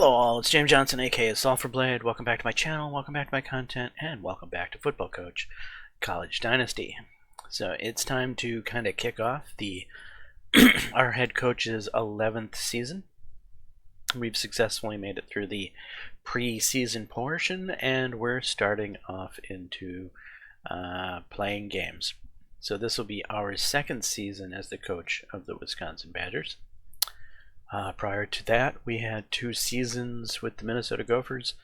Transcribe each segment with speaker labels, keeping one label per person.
Speaker 1: Hello all, it's James Johnson, aka Sulfurblade. Welcome back to my channel, welcome back to my content, and welcome back to Football Coach College Dynasty. So it's time to kind of kick off the our head coach's 11th season. We've successfully made it through the pre-season portion, and we're starting off into playing games. So this will be our second season as the coach of the Wisconsin Badgers. Prior to that, we had 2 seasons with the Minnesota Gophers,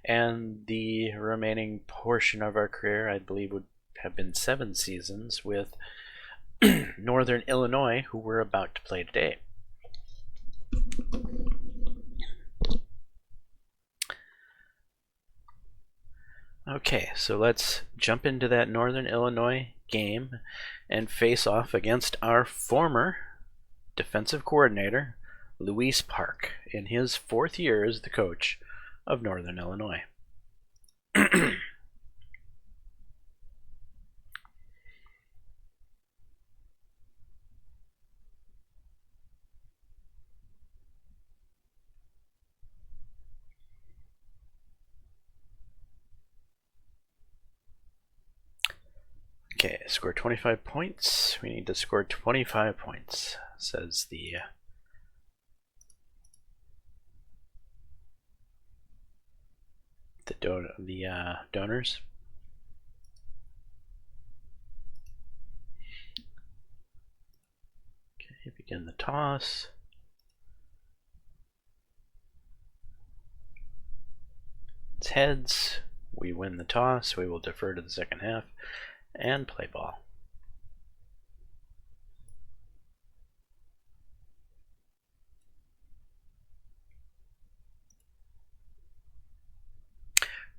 Speaker 1: and the remaining portion of our career, I believe, would have been 7 seasons with Northern Illinois, who we're about to play today. Okay, so let's jump into that Northern Illinois game and face off against our former defensive coordinator, Luis Park, in his 4th year as the coach of Northern Illinois. Okay, score 25 points. We need to score 25 points, says the donors. Okay, begin the toss. It's heads. We win the toss. We will defer to the second half and play ball.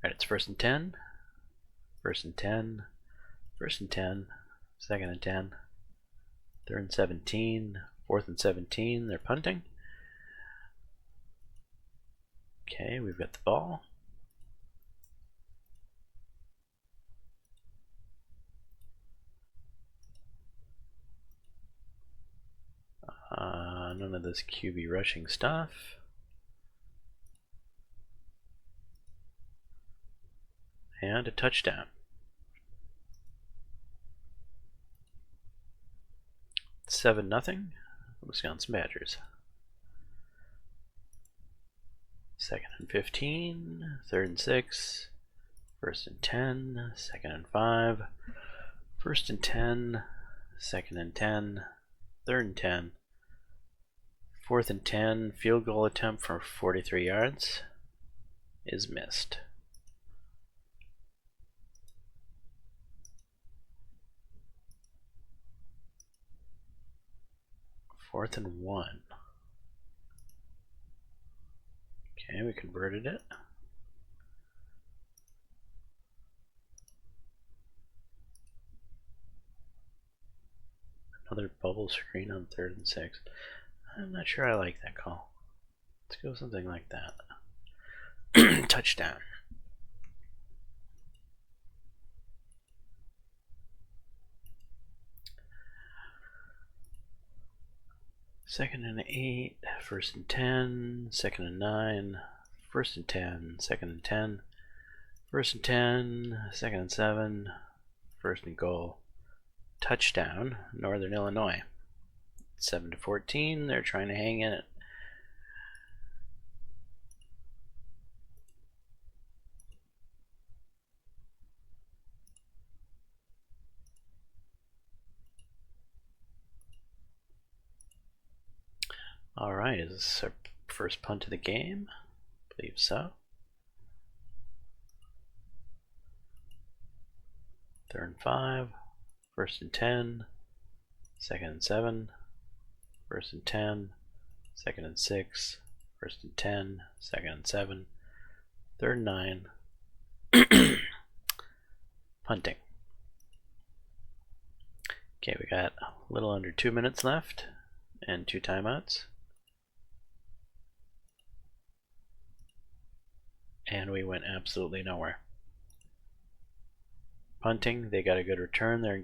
Speaker 1: Alright, it's 1st and 10, 1st and 10, 1st and 10, 2nd and 10, 3rd and 17, 4th and 17, they're punting. Okay, we've got the ball. None of this QB rushing stuff. And a touchdown. 7-0, Wisconsin Badgers. 2nd and 15, 3rd and 6, 1st and 10, 2nd and 5, 1st and 10, 2nd and 10, 3rd and 10, 4th and 10, field goal attempt for 43 yards is missed. Fourth and 1. Okay, we converted it. Another bubble screen on 3rd and 6. I'm not sure I like that call. Let's go something like that. Touchdown. Second and 8, 1st and 10, 2nd and 9, 1st and 10, 2nd and 10, 1st and 10, 2nd and 7, 1st and goal. Touchdown, Northern Illinois. 7-14, they're trying to hang in it. Alright, is this our first punt of the game? I believe so. 3rd and 5, 1st and 10, 2nd and 7, 1st and 10, 2nd and 6, 1st and 10, 2nd and 7, 3rd and 9. Punting. Okay, we got a little under 2 minutes left and 2 timeouts. And we went absolutely nowhere. Punting, they got a good return. They're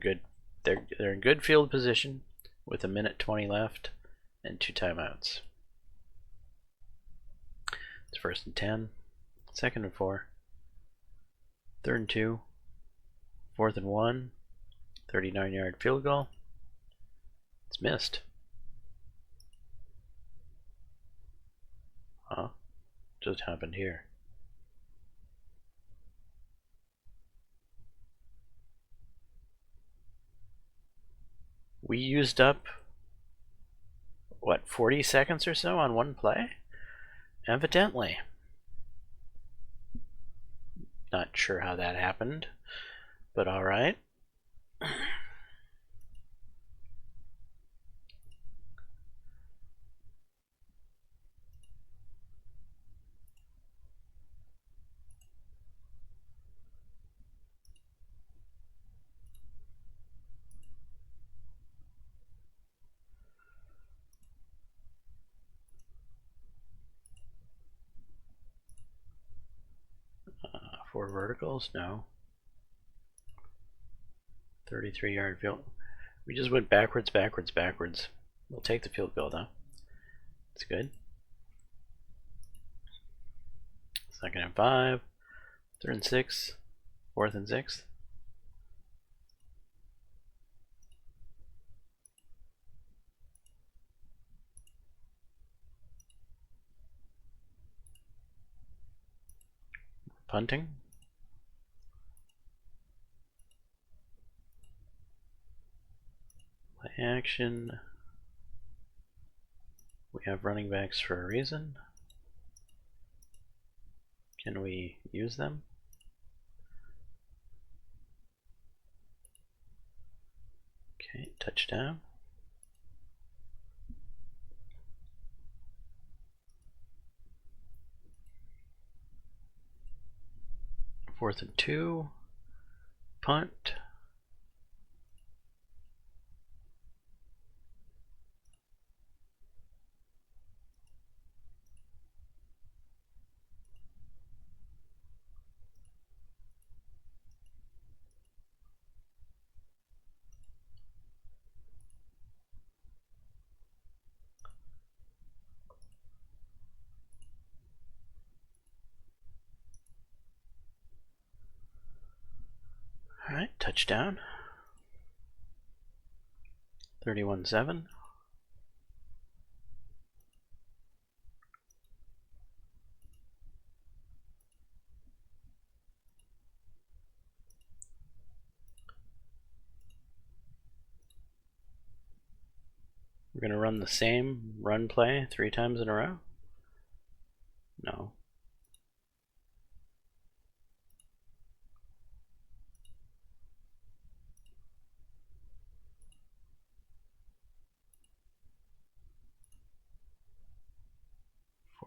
Speaker 1: in good field position with 1:20 left and 2 timeouts. It's 1st and 10, 2nd and 4, 3rd and 2, 4th and 1, 39-yard field goal. It's missed. Huh? Just happened here. We used up, what, 40 seconds or so on one play? Evidently. Not sure how that happened, but alright. Four verticals? No. 33-yard field. We just went backwards, backwards, backwards. We'll take the field goal though. It's good. 2nd and 5, 3rd and 6, 4th and 6. Punting. Play action. We have running backs for a reason. Can we use them? Okay, touchdown. Fourth and 2. Punt. Alright, touchdown. 31-7. We're going to run the same run play 3 times in a row? No.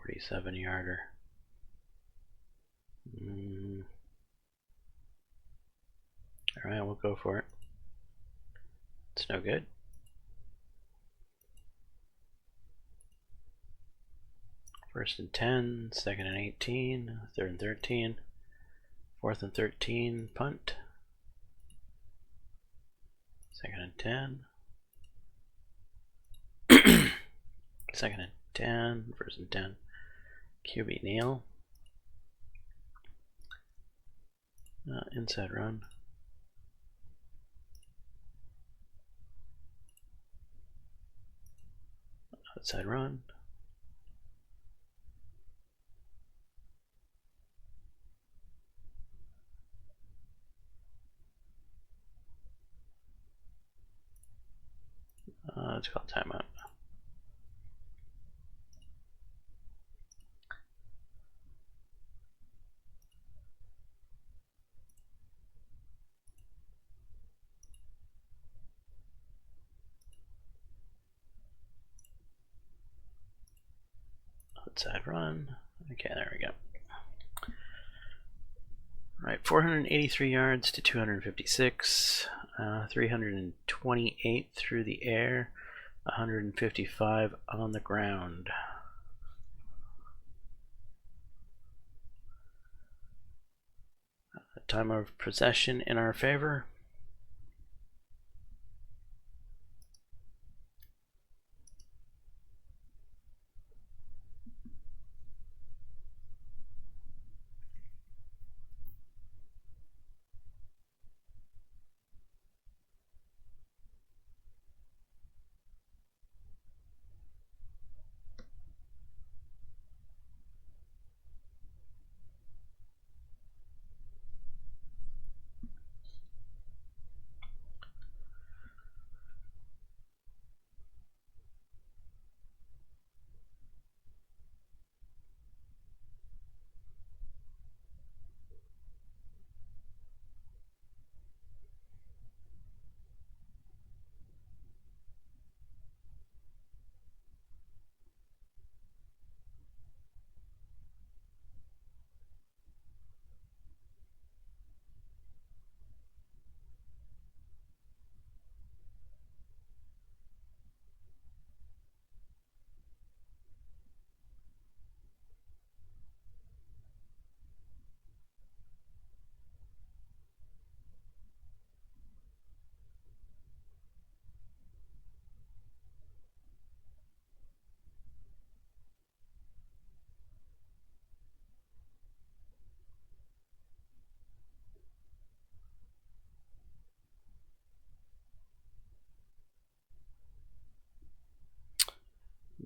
Speaker 1: $47-yarder. Alright, we'll go for it. It's no good. First and 10, 2nd and 18, 3rd and 13, 4th and 13, punt. 2nd and 10. 2nd and 10, 1st and 10. QB kneel. Inside run. Outside run. It's called timeout. Outside run. Okay, there we go. Right, 483 yards to 256, 328 through the air, 155 on the ground. Time of possession in our favor.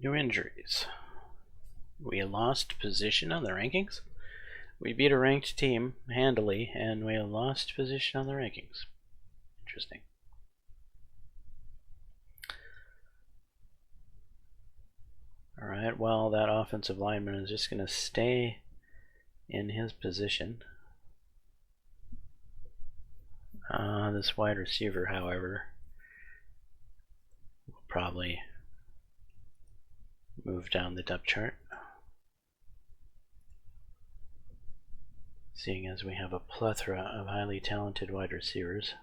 Speaker 1: New injuries. We lost position on the rankings. We beat a ranked team handily, and we lost position on the rankings. Interesting. Alright, well, that offensive lineman is just going to stay in his position. This wide receiver, however, will probably move down the depth chart, seeing as we have a plethora of highly talented wide receivers.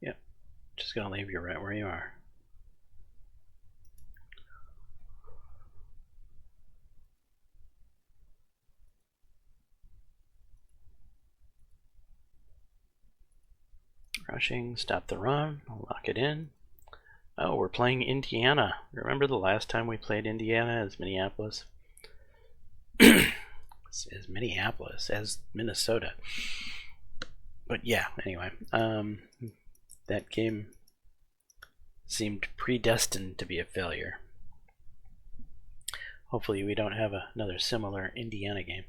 Speaker 1: Yep, just gonna leave you right where you are. Rushing, stop the run, lock it in. Oh, we're playing Indiana. Remember the last time we played Indiana as Minneapolis? As Minneapolis, as Minnesota. But yeah, anyway, that game seemed predestined to be a failure. Hopefully we don't have another similar Indiana game.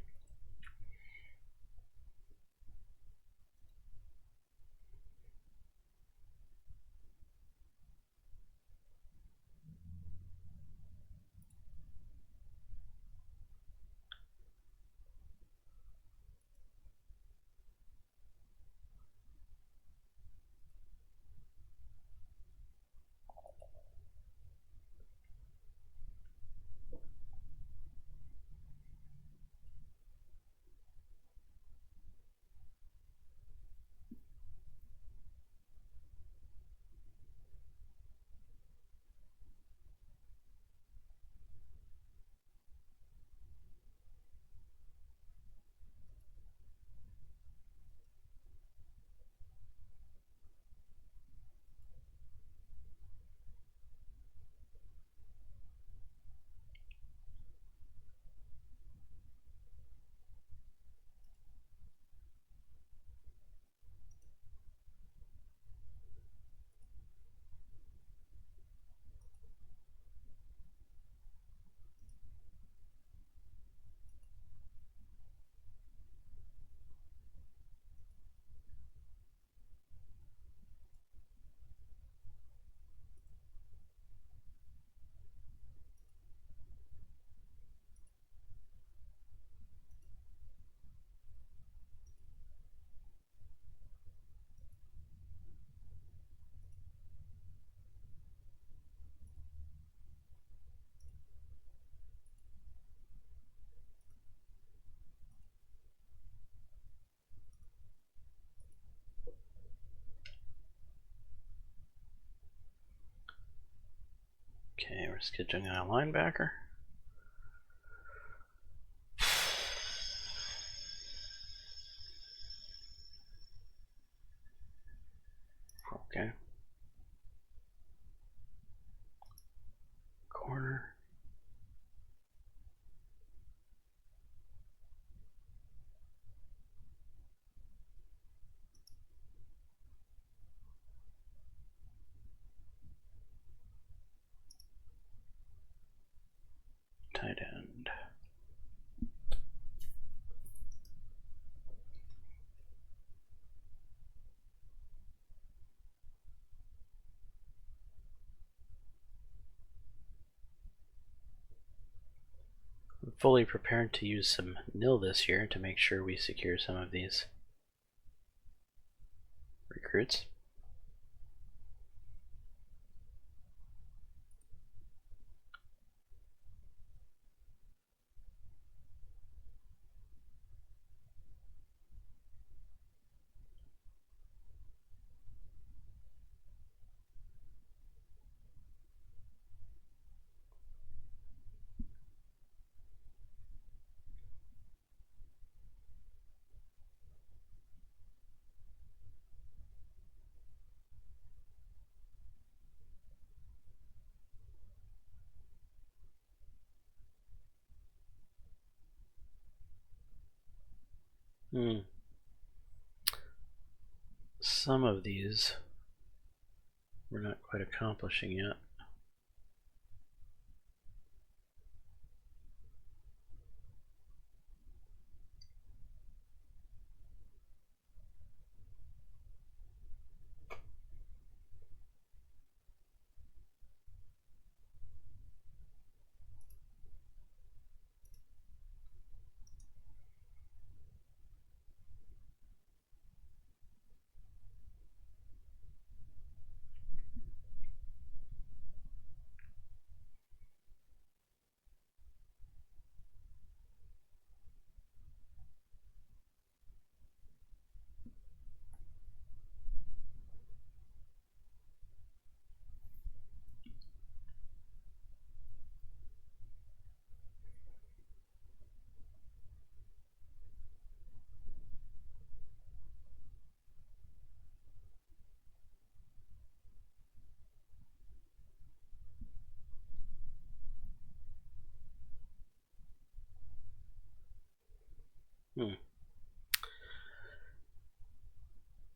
Speaker 1: Okay, we're scheduling a linebacker. Okay. Corner. Tight end. fully prepared to use some nil this year to make sure we secure some of these recruits. Some of these we're not quite accomplishing yet.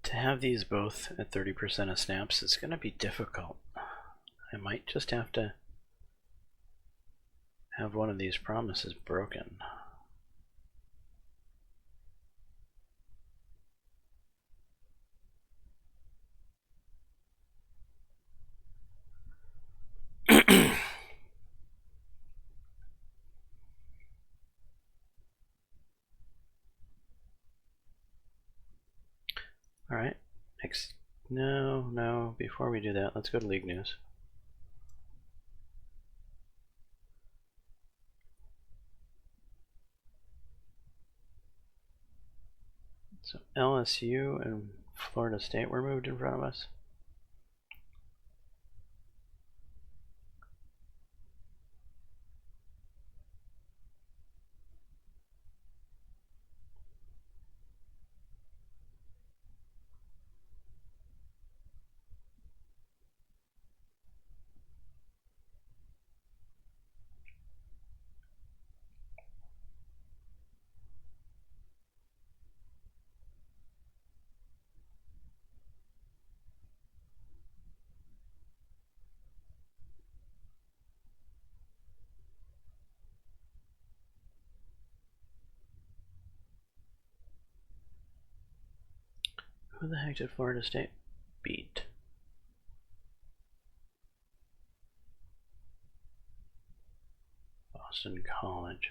Speaker 1: To have these both at 30% of snaps is going to be difficult. I might just have to have one of these promises broken. Alright, next. No, before we do that, let's go to League News. So LSU and Florida State were moved in front of us. Who the heck did Florida State beat? Boston College.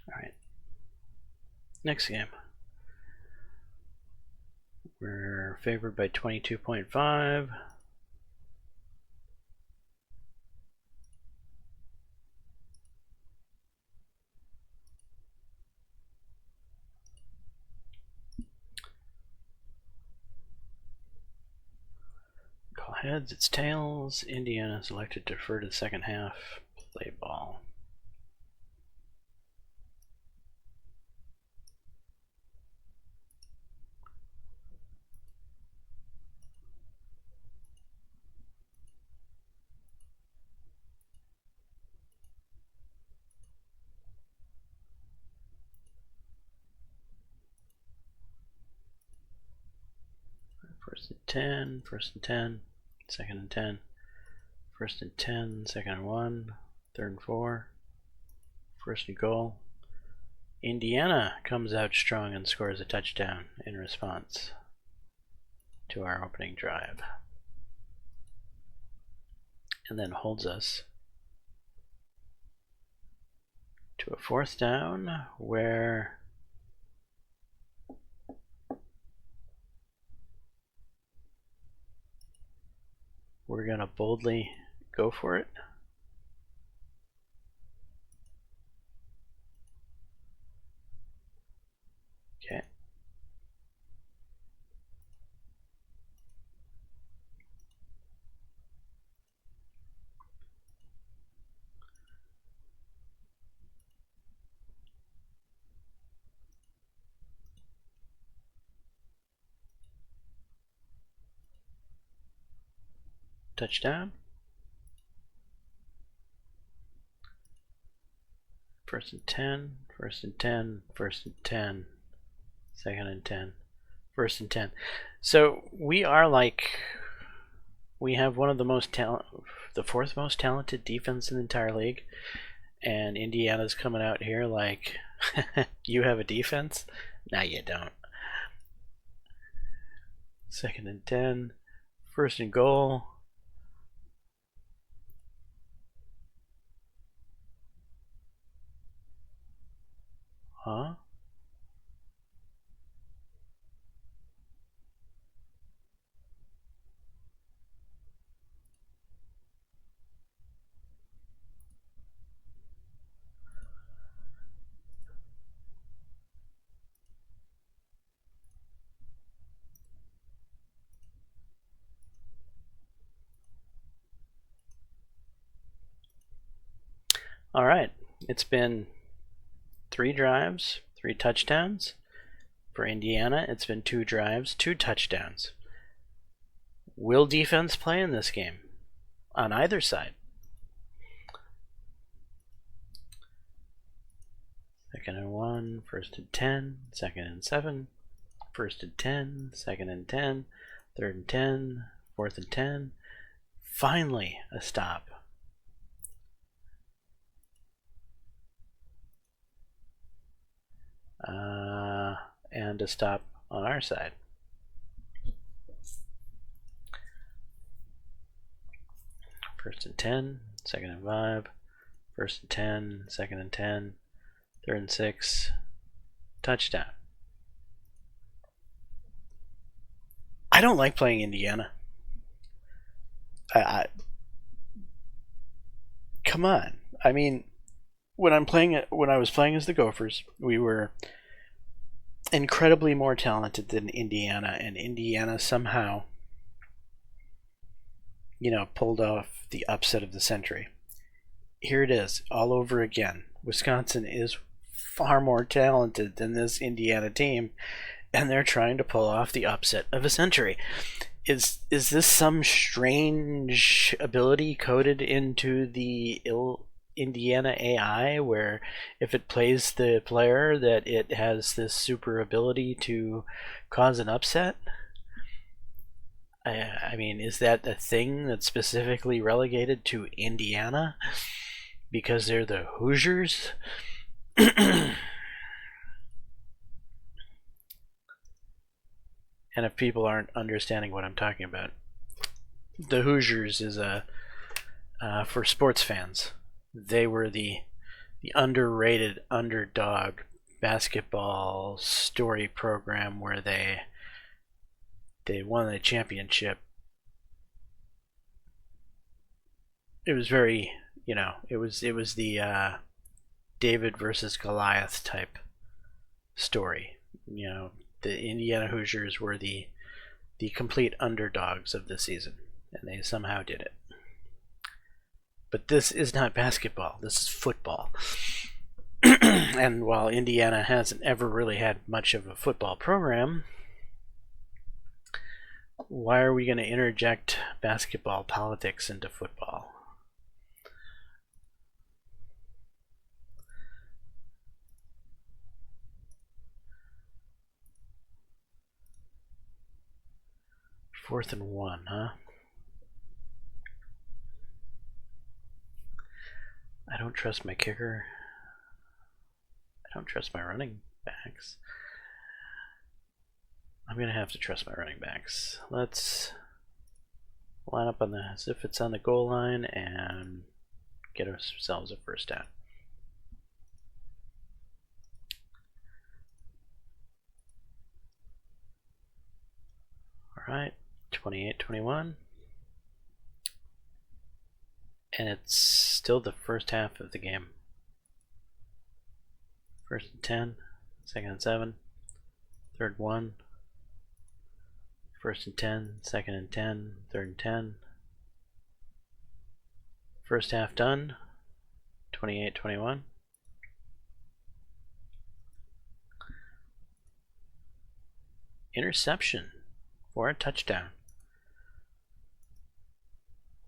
Speaker 1: Alright. Next game. We're favored by 22.5. Call heads, it's tails. Indiana is elected to defer to the second half. Play ball. First and 10, first and 10, second and 10, first and 10, second and 1, third and 4, first and goal. Indiana comes out strong and scores a touchdown in response to our opening drive, and then holds us to a fourth down where we're going to boldly go for it. Okay. Touchdown. First and 10, first and 10, first and 10, second and 10, first and 10. So we are like, we have one of the fourth most talented defense in the entire league, and Indiana's coming out here like, you have a defense? Nah, you don't. Second and 10, first and goal. Huh? All right, it's been 3 drives, 3 touchdowns. For Indiana, it's been 2 drives, 2 touchdowns. Will defense play in this game? On either side. Second and 1, first and 10, second and 7, first and 10, second and 10, third and 10, fourth and 10. Finally, a stop. And a stop on our side. First and 10, second and 5, first and 10, second and 10, third and 6, touchdown. I don't like playing Indiana. Come on. I mean, when I was playing as the Gophers, we were incredibly more talented than Indiana, and Indiana somehow, pulled off the upset of the century. Here it is, all over again. Wisconsin is far more talented than this Indiana team, and they're trying to pull off the upset of a century. Is this some strange ability coded into the Indiana AI, where if it plays the player that it has this super ability to cause an upset? I mean, is that a thing that's specifically relegated to Indiana because they're the Hoosiers? And if people aren't understanding what I'm talking about, the Hoosiers is for sports fans. They were the underrated underdog basketball story program where they won the championship. It was very, it was the David versus Goliath type story. The Indiana Hoosiers were the complete underdogs of the season, and they somehow did it. But this is not basketball. This is football. And while Indiana hasn't ever really had much of a football program, why are we going to interject basketball politics into football? 4th and 1, huh? I don't trust my kicker. I don't trust my running backs. I'm gonna have to trust my running backs. Let's line up on the as if it's on the goal line and get ourselves a first down. Alright, 28-21. And it's still the first half of the game. 1st and 10, 2nd and 7, 3rd and 1, 1st and 10, 2nd and 10, 3rd and 10. First half done, 28-21. Interception for a touchdown.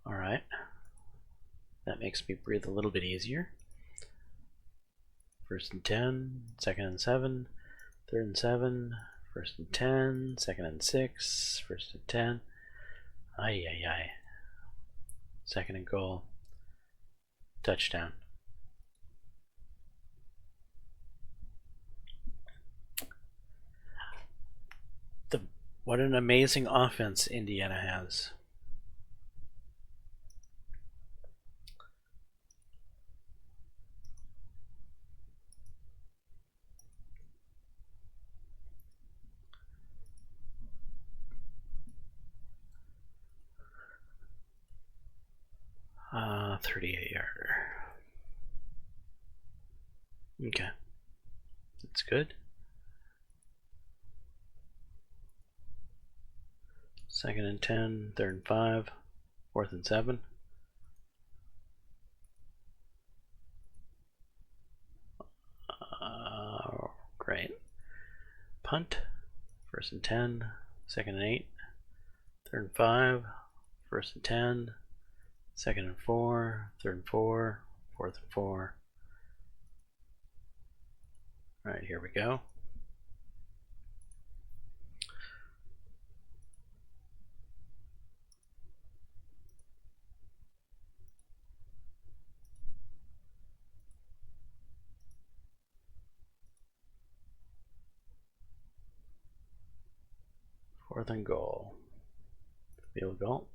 Speaker 1: Alright. That makes me breathe a little bit easier. 1st and 10, 2nd and 7, 3rd and 7, 1st and 10, 2nd and 6, 1st and 10. Ay, ay, ay. 2nd and goal. Touchdown. What an amazing offense Indiana has. Uh, 38-yarder. Okay. That's good. 2nd and 10, 3rd and 5, 4th and 7. Great. Punt. 1st and 10, 2nd and 8, 3rd and 5, 1st and 10, 2nd and 4, 3rd and 4, 4th and 4. Alright, here we go. Fourth and goal. Field goal.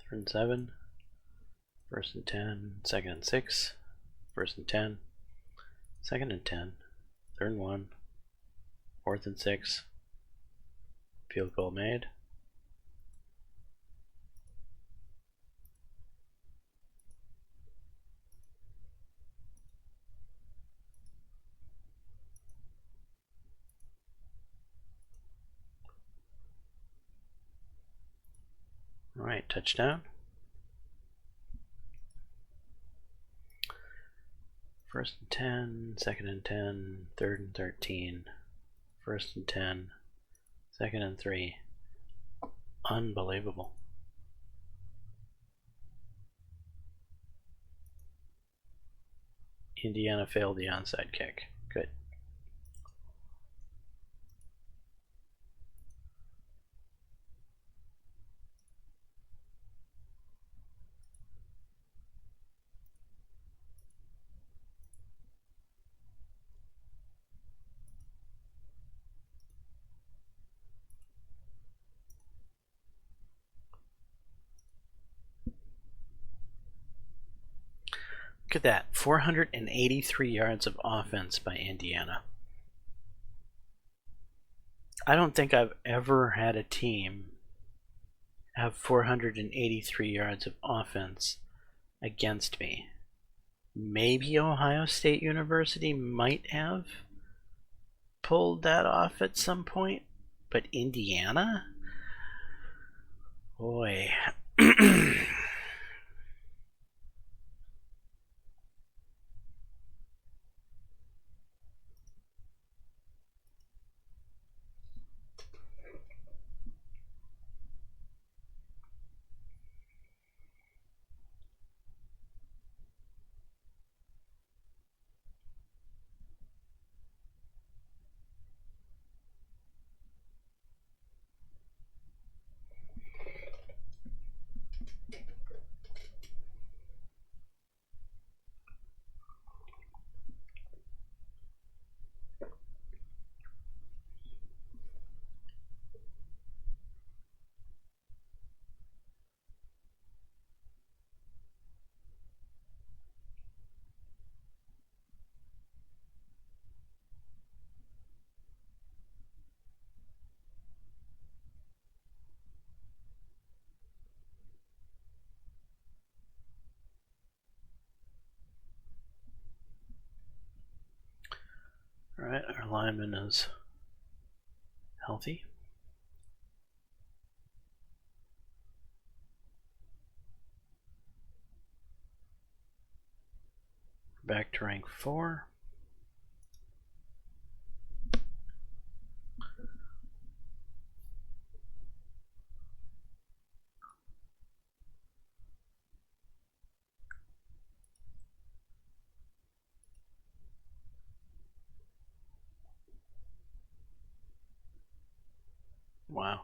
Speaker 1: Third and 7. 1st and 10. 2nd and 6. 1st and 10. 2nd and 10. 3rd and 1. 4th and 6. Field goal made. Alright, touchdown. 1st and 10, 2nd and 10, 3rd and 13, 1st and 10, 2nd and 3. Unbelievable. Indiana failed the onside kick. Good. Look at that, 483 yards of offense by Indiana. I don't think I've ever had a team have 483 yards of offense against me. Maybe Ohio State University might have pulled that off at some point, but Indiana? Boy. lineman is healthy. Back to rank 4. Wow.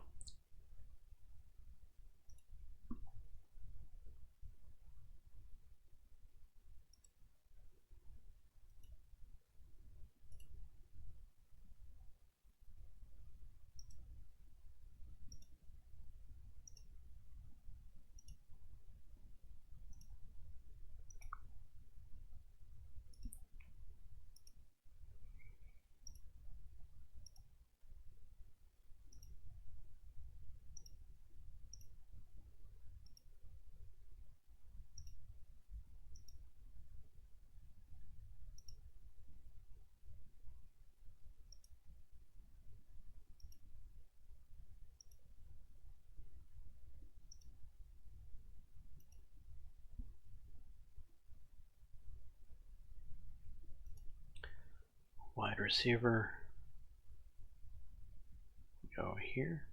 Speaker 1: Wide receiver. Go here.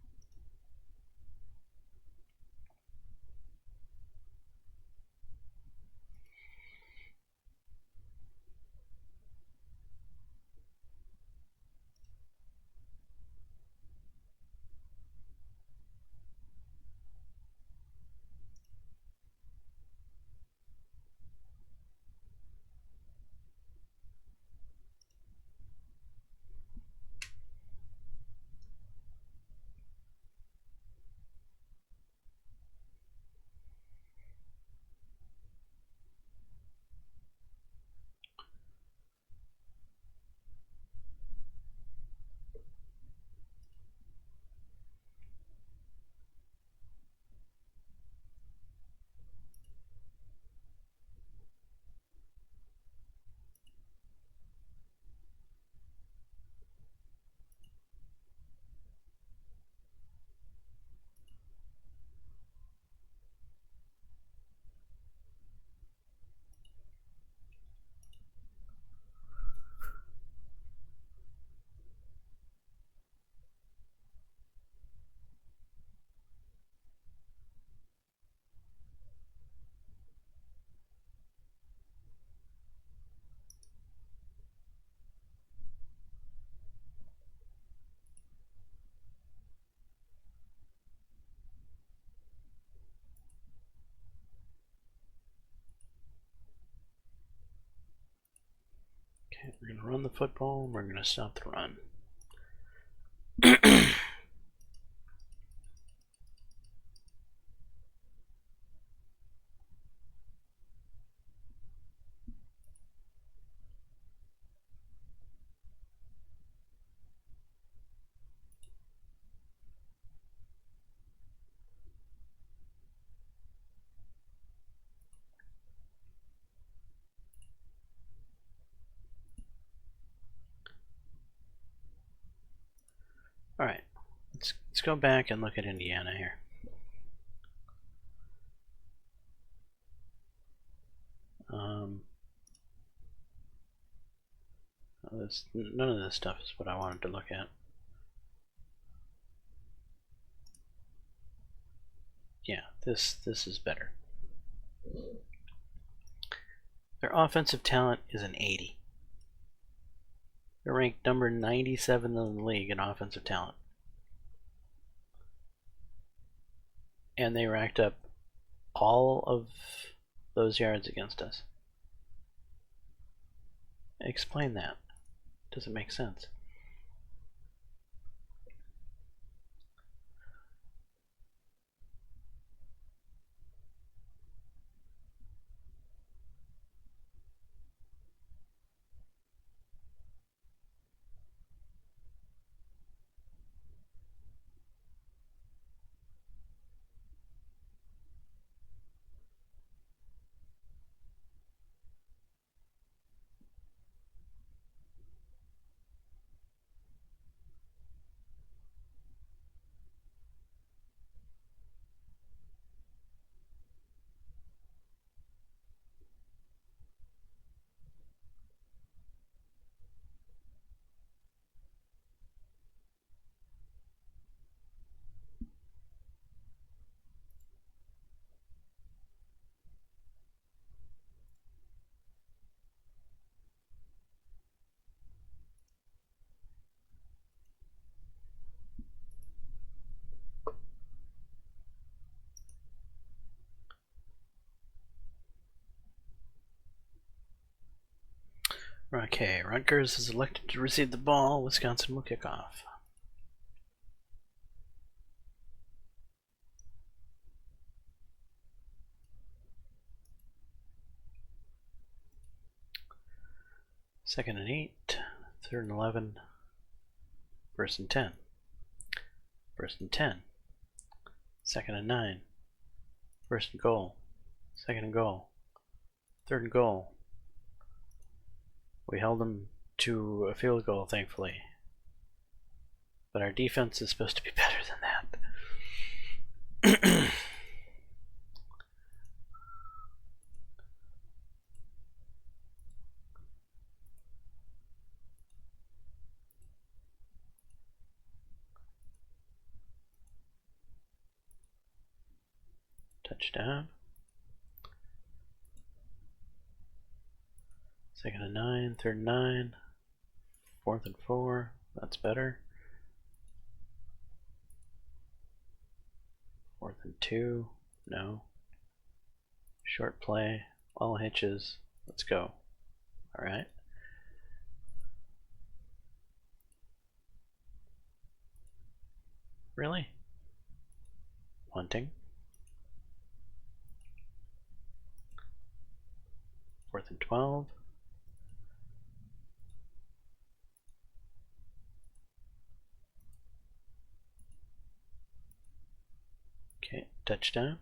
Speaker 1: Okay, we're going to run the football and we're going to stop the run. Alright, let's go back and look at Indiana here. None of this stuff is what I wanted to look at. Yeah, this is better. Their offensive talent is an 80. They're ranked number 97 in the league in offensive talent. And they racked up all of those yards against us. Explain that. Doesn't make sense. Okay, Rutgers is elected to receive the ball. Wisconsin will kick off. Second and 8, third and 11, first and 10, first and 10, second and 9, first and goal, second and goal, third and goal. We held them to a field goal, thankfully. But our defense is supposed to be better than that. Touchdown. Second and 9, third and 9, fourth and 4. That's better. Fourth and 2. No. Short play. All hitches. Let's go. Alright. Really? Punting. Fourth and 12. Okay, touchdown.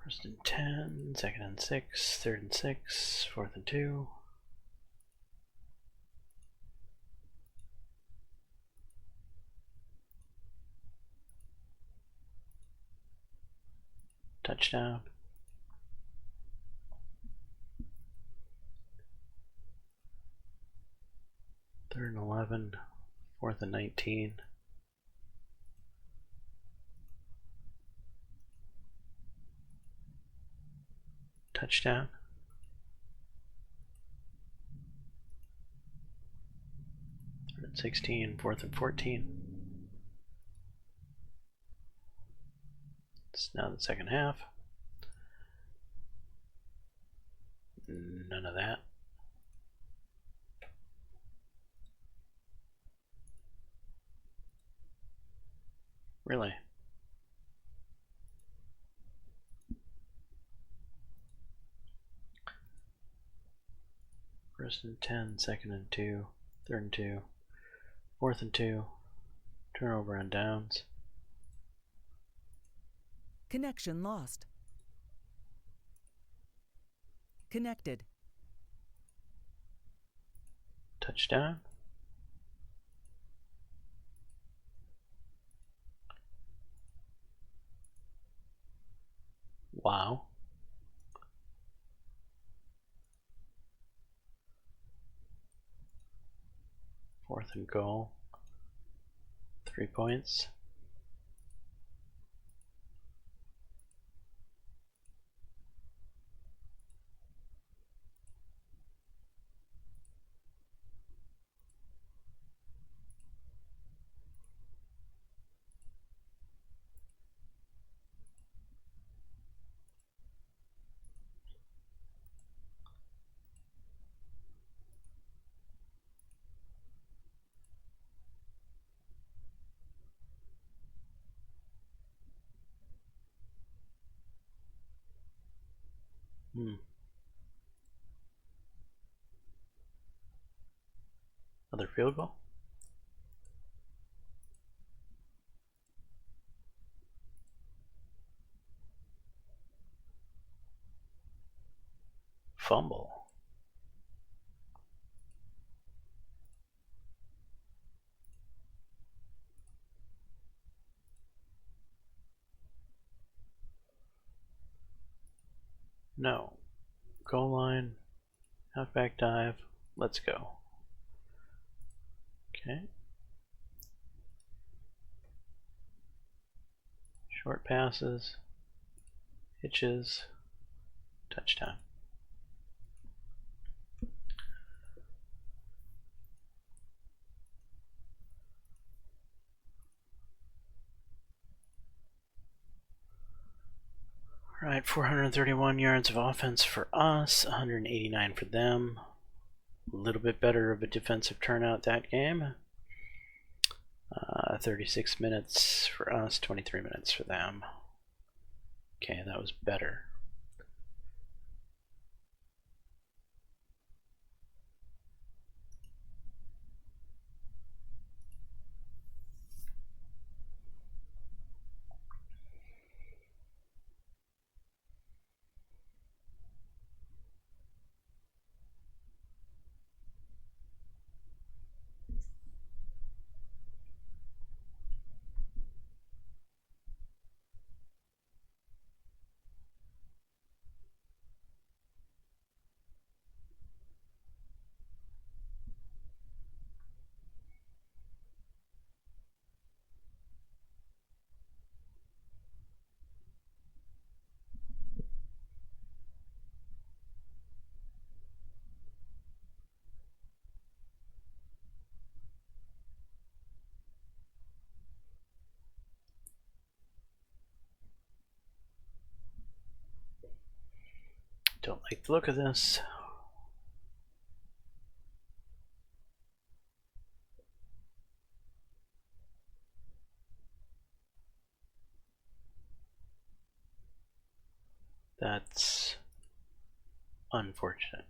Speaker 1: First and 10, second and 6, third and 6, fourth and 2. Touchdown. Third and 11, fourth and 19. Touchdown. Third and 16, fourth and 14. It's now the second half. None of that. Really? First and 10, second and 2, third and 2, fourth and 2, turnover on downs.
Speaker 2: Connection lost. Connected.
Speaker 1: Touchdown. Wow. Fourth and goal. 3 points. Another field goal. Fumble. No. Goal line. Halfback dive. Let's go. Okay. Short passes. Hitches. Touchdown. Right, 431 yards of offense for us, 189 for them. A little bit better of a defensive turnout that game. 36 minutes for us, 23 minutes for them. Okay, that was better. Don't like the look of this. That's unfortunate.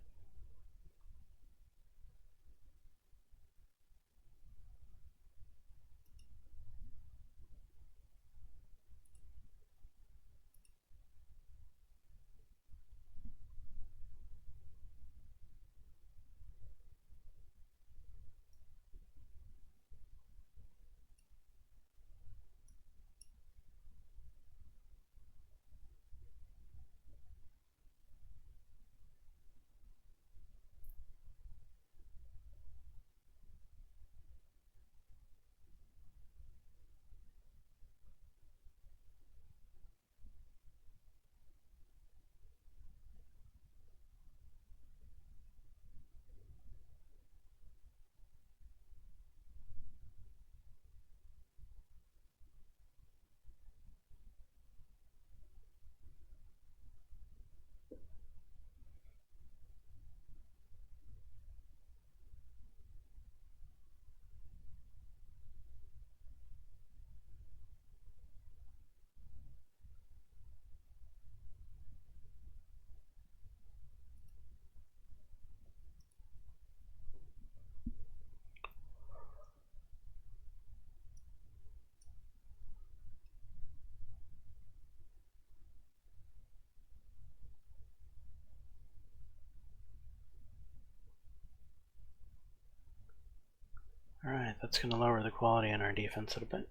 Speaker 1: Alright, that's going to lower the quality in our defense a little bit.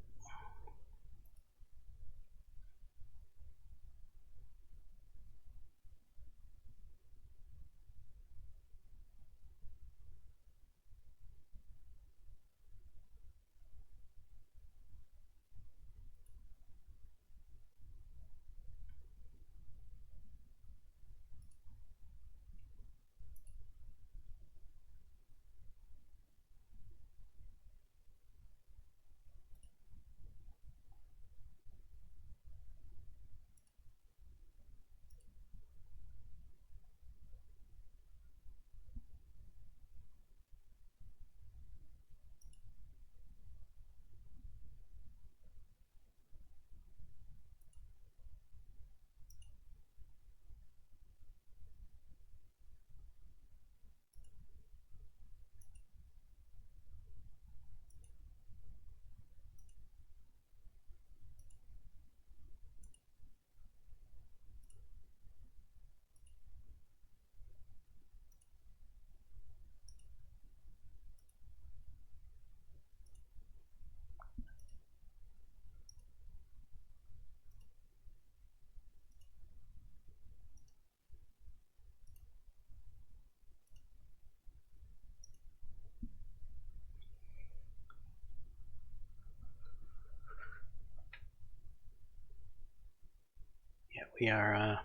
Speaker 1: Yeah, we are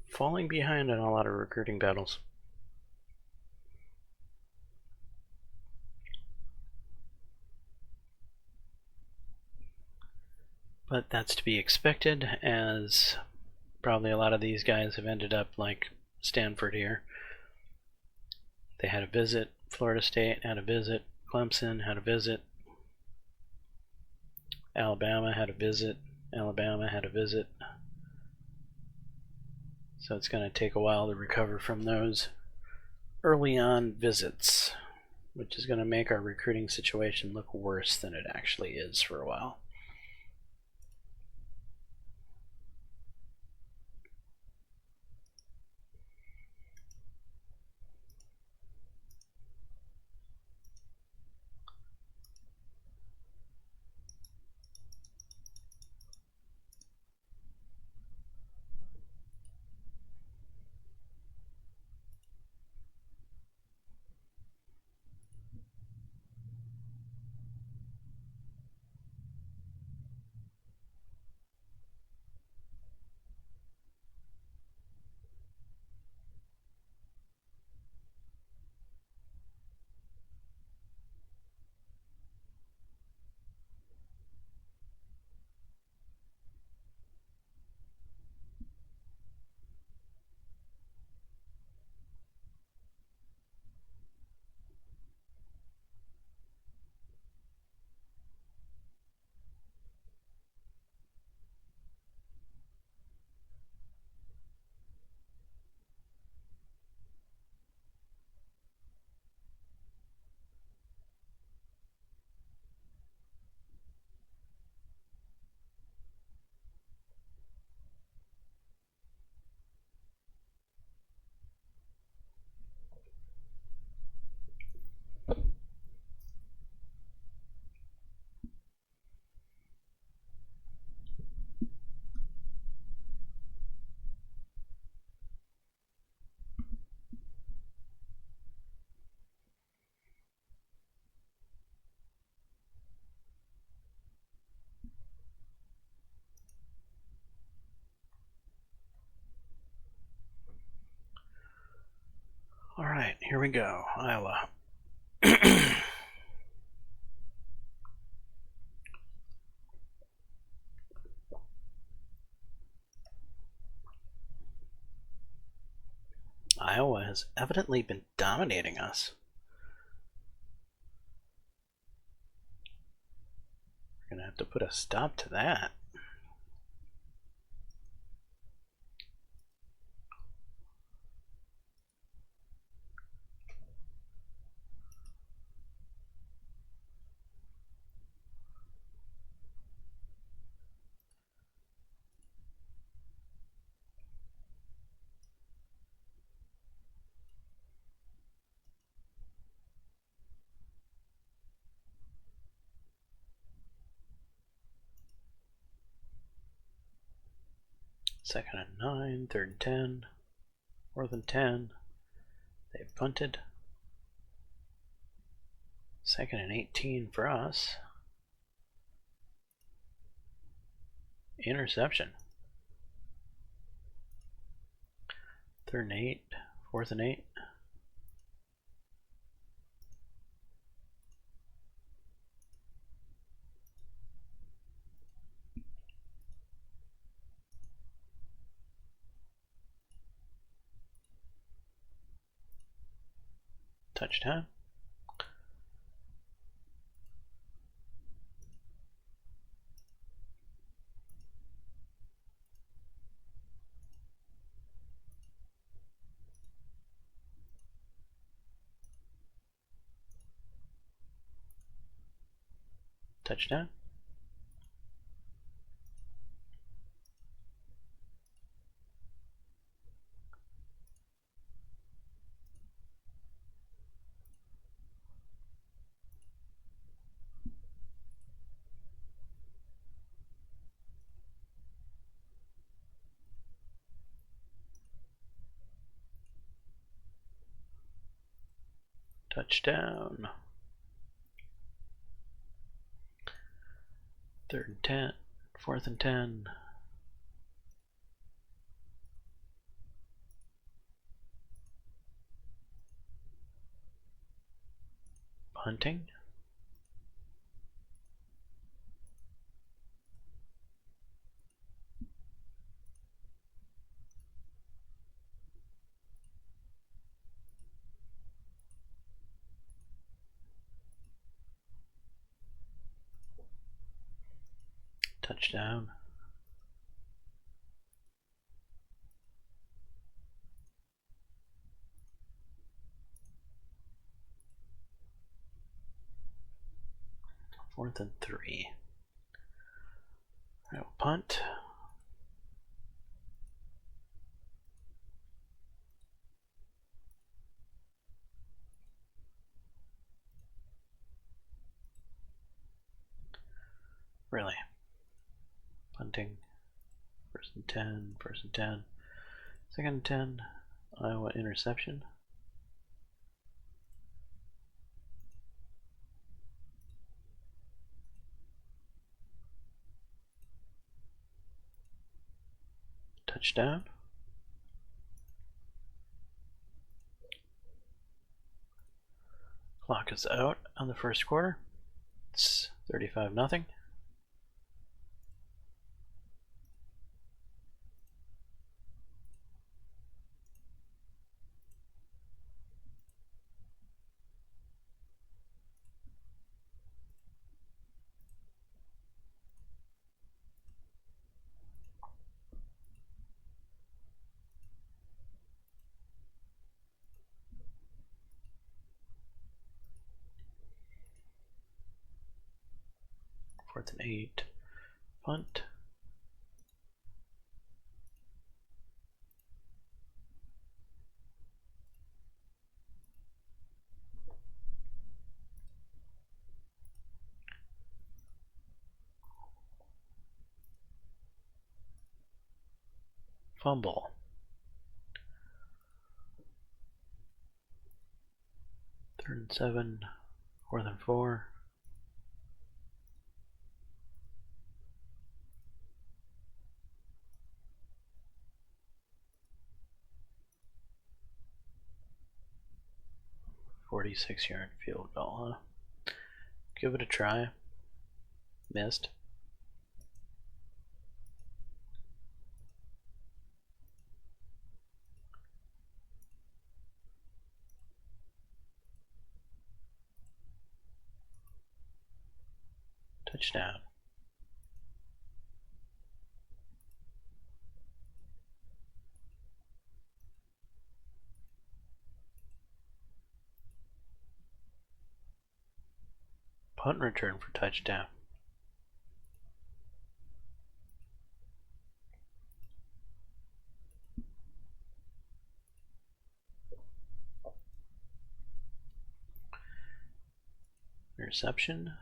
Speaker 1: falling behind in a lot of recruiting battles. But that's to be expected, as Probably a lot of these guys have ended up like Stanford here. They had a visit. Florida State had a visit. Clemson had a visit. Alabama had a visit. Alabama had a visit. So it's going to take a while to recover from those early on visits, which is going to make our recruiting situation look worse than it actually is for a while. All right, here we go. Iowa. Iowa has evidently been dominating us. We're going to have to put a stop to that. Second and 9, third and 10, fourth and 10. They've punted. Second and 18 for us. Interception. Third and 8, fourth and 8. Touchdown. Touchdown. Touchdown. Third and 10, fourth and 10. Punting. Touchdown. Fourth and 3. All right, we'll punt. Really? Punting. First and 10, first and 10. Second and 10. Iowa interception. Touchdown. Clock is out on the first quarter. It's 35-0. Fourth and 8. Punt. Fumble. Third and 7. Fourth and 4. .46-yard field goal, huh? Give it a try. Missed. Touchdown. Punt return for touchdown. Interception.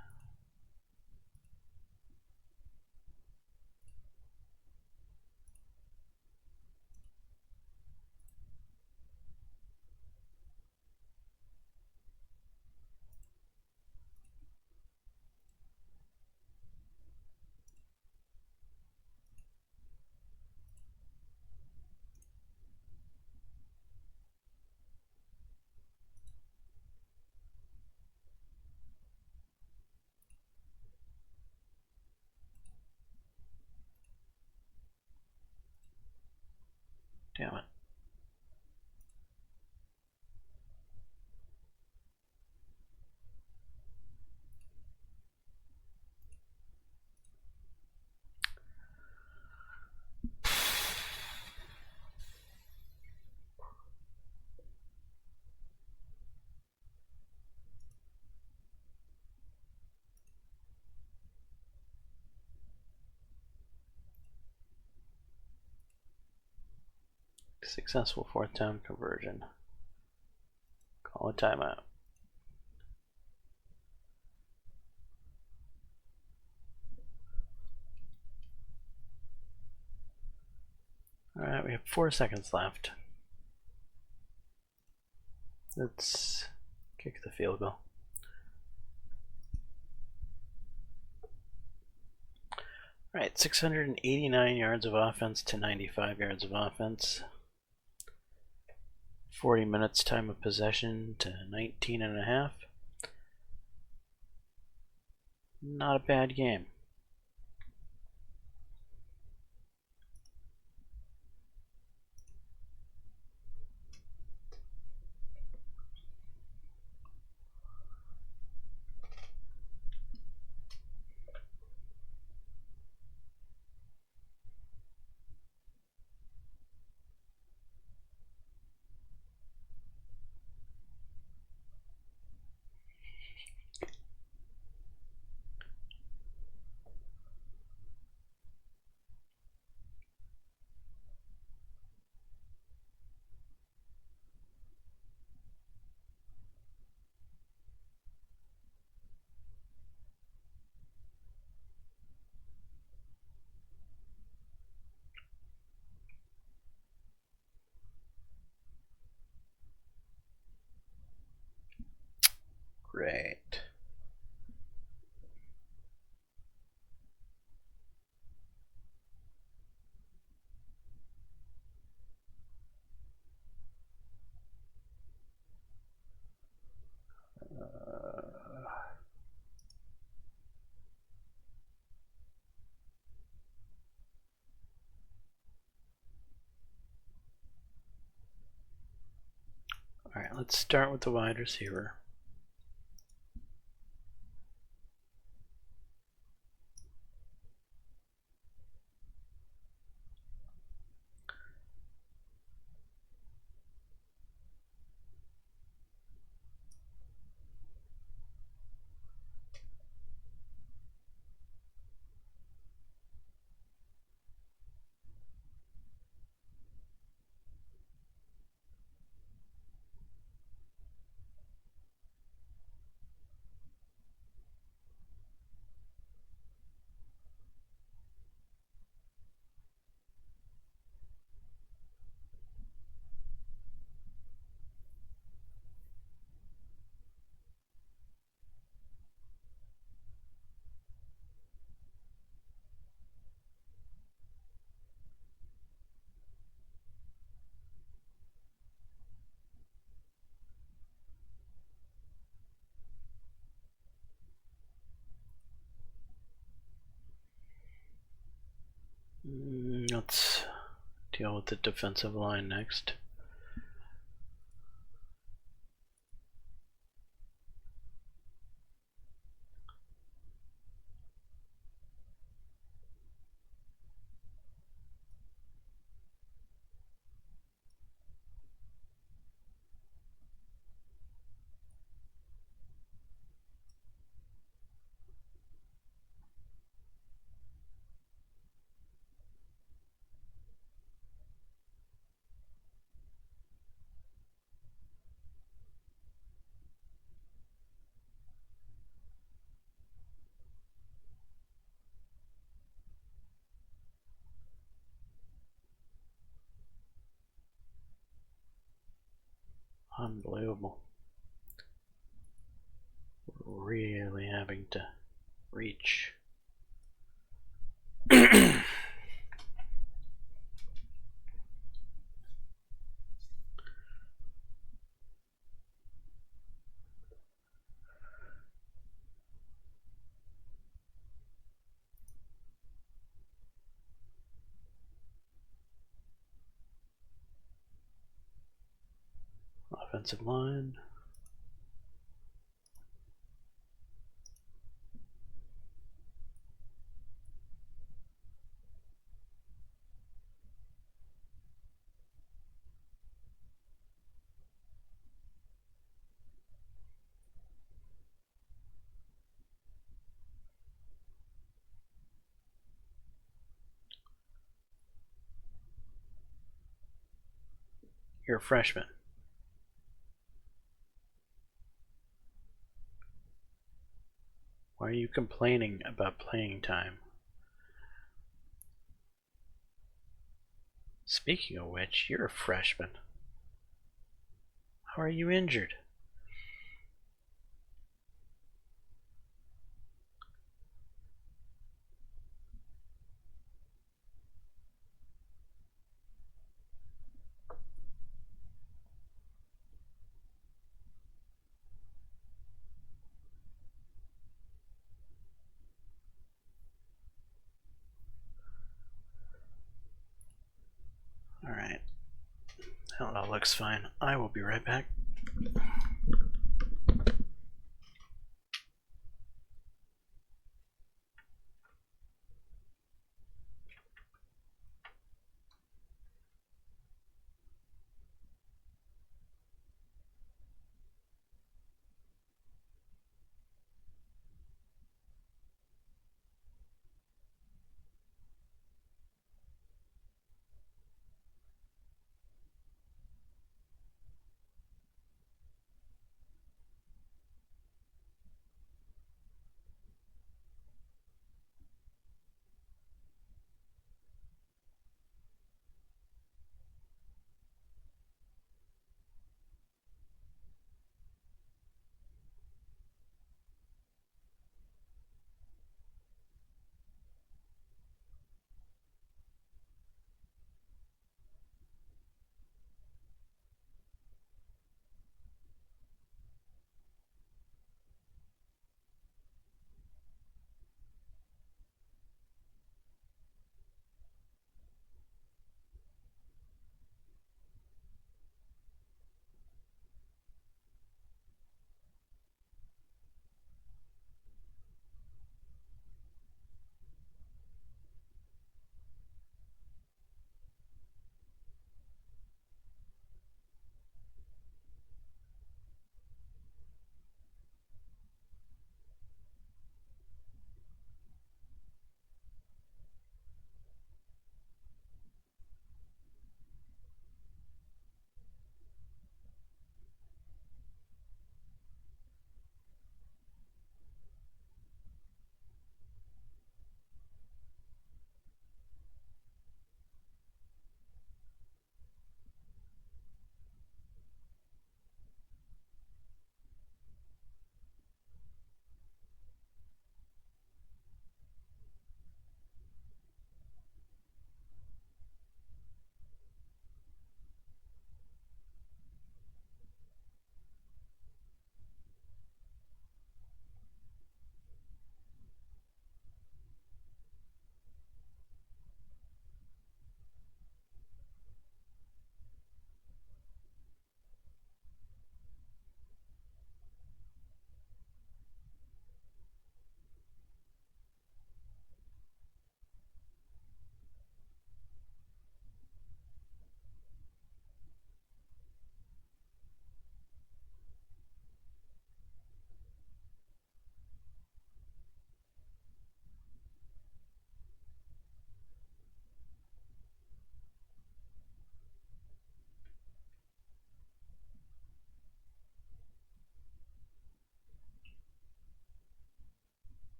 Speaker 1: Damn it. Successful fourth down conversion. Call a timeout. Alright, we have 4 seconds left. Let's kick the field goal. Alright, 689 yards of offense to 95 yards of offense. 40 minutes time of possession to 19.5. Not a bad game. Alright, let's start with the wide receiver. Let's deal with the defensive line next. Unbelievable. We're really having to reach. Offensive line. You're a freshman. Why are you complaining about playing time? Speaking of which, you're a freshman. How are you injured? Alright. That all looks fine. I will be right back.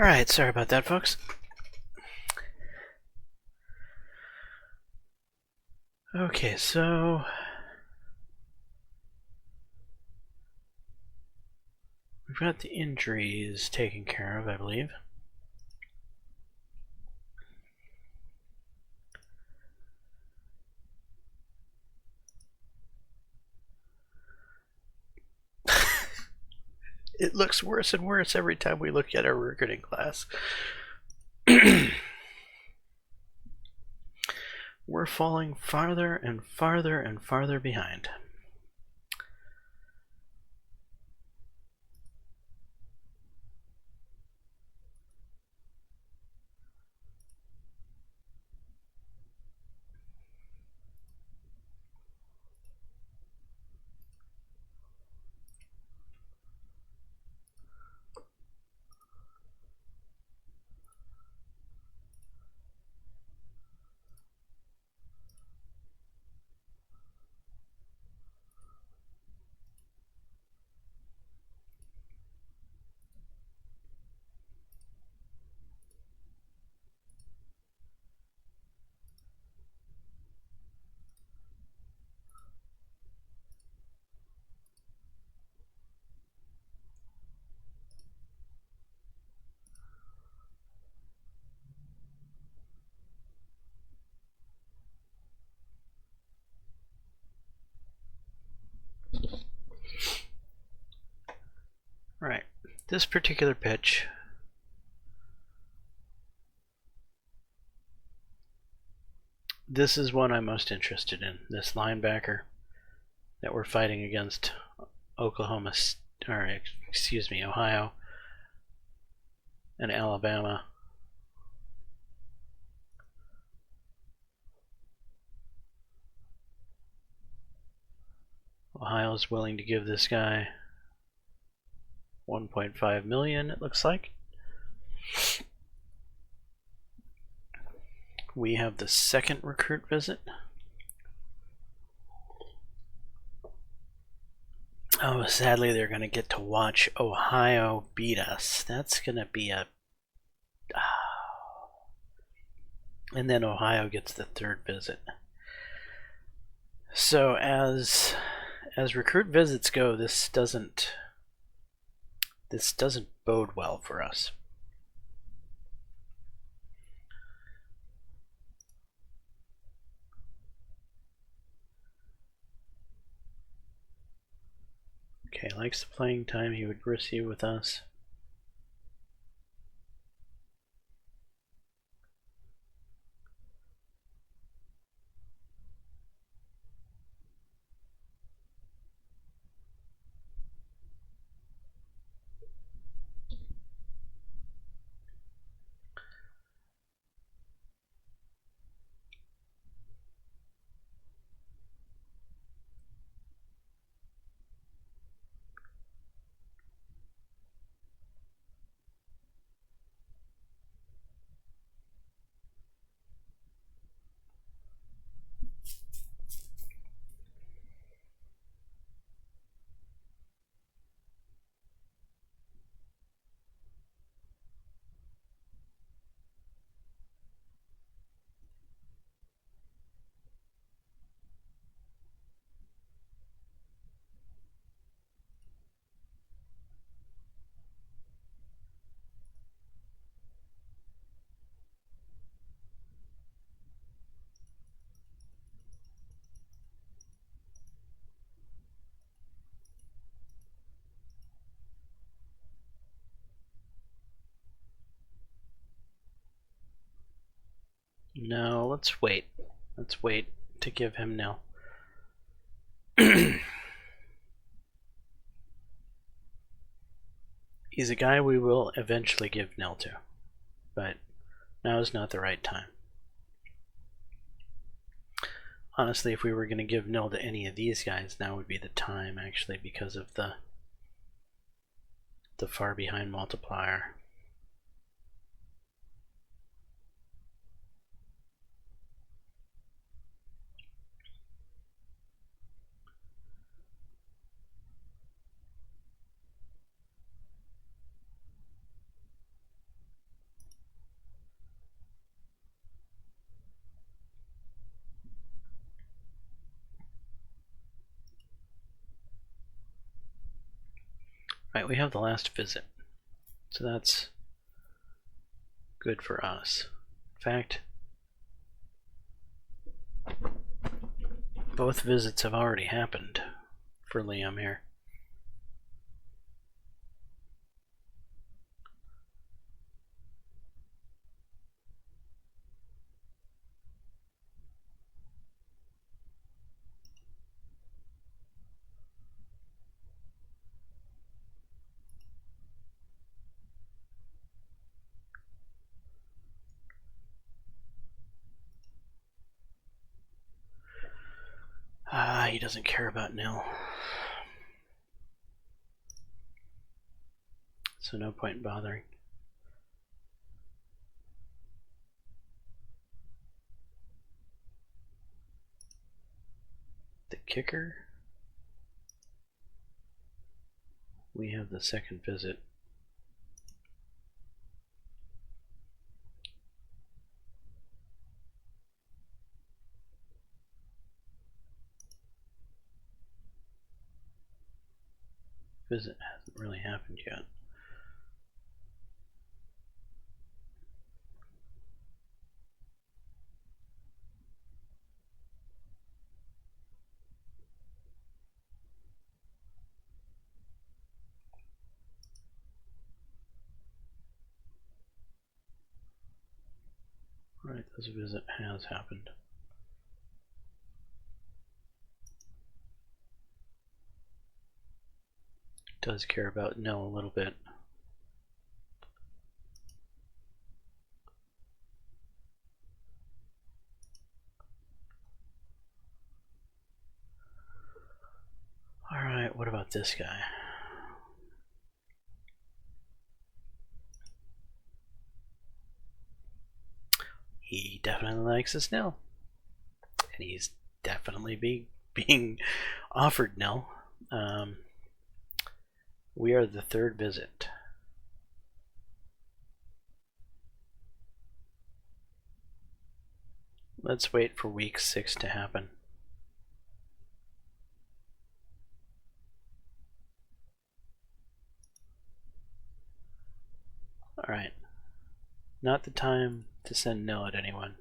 Speaker 1: Alright, sorry about that, folks. Okay, so we've got the injuries taken care of, I believe. It looks worse and worse every time we look at our recruiting class. We're falling farther and farther and farther behind. Right, this particular pitch this is one I'm most interested in. This linebacker that we're fighting against Ohio and Alabama. Ohio's willing to give this guy $1.5 million, it looks like. We have the second recruit visit. Oh, sadly they're going to get to watch Ohio beat us. That's going to be a... And then Ohio gets the third visit. So as recruit visits go, this doesn't bode well for us. Okay, likes the playing time he would receive with us. No, let's wait. Let's wait to give him nil. He's a guy we will eventually give nil to, but now is not the right time. Honestly, if we were going to give nil to any of these guys, now would be the time, actually, because of the far behind multiplier. Right, we have the last visit, so that's good for us. In fact, both visits have already happened for Liam here. He doesn't care about nil. So no point in bothering. The kicker. We have the second visit. Visit hasn't really happened yet. Right, this visit has happened. Does care about nil a little bit. Alright, what about this guy? He definitely likes this nil. And he's definitely being offered nil. We are the third visit. Let's wait for week 6 to happen. Alright. Not the time to send nil at anyone.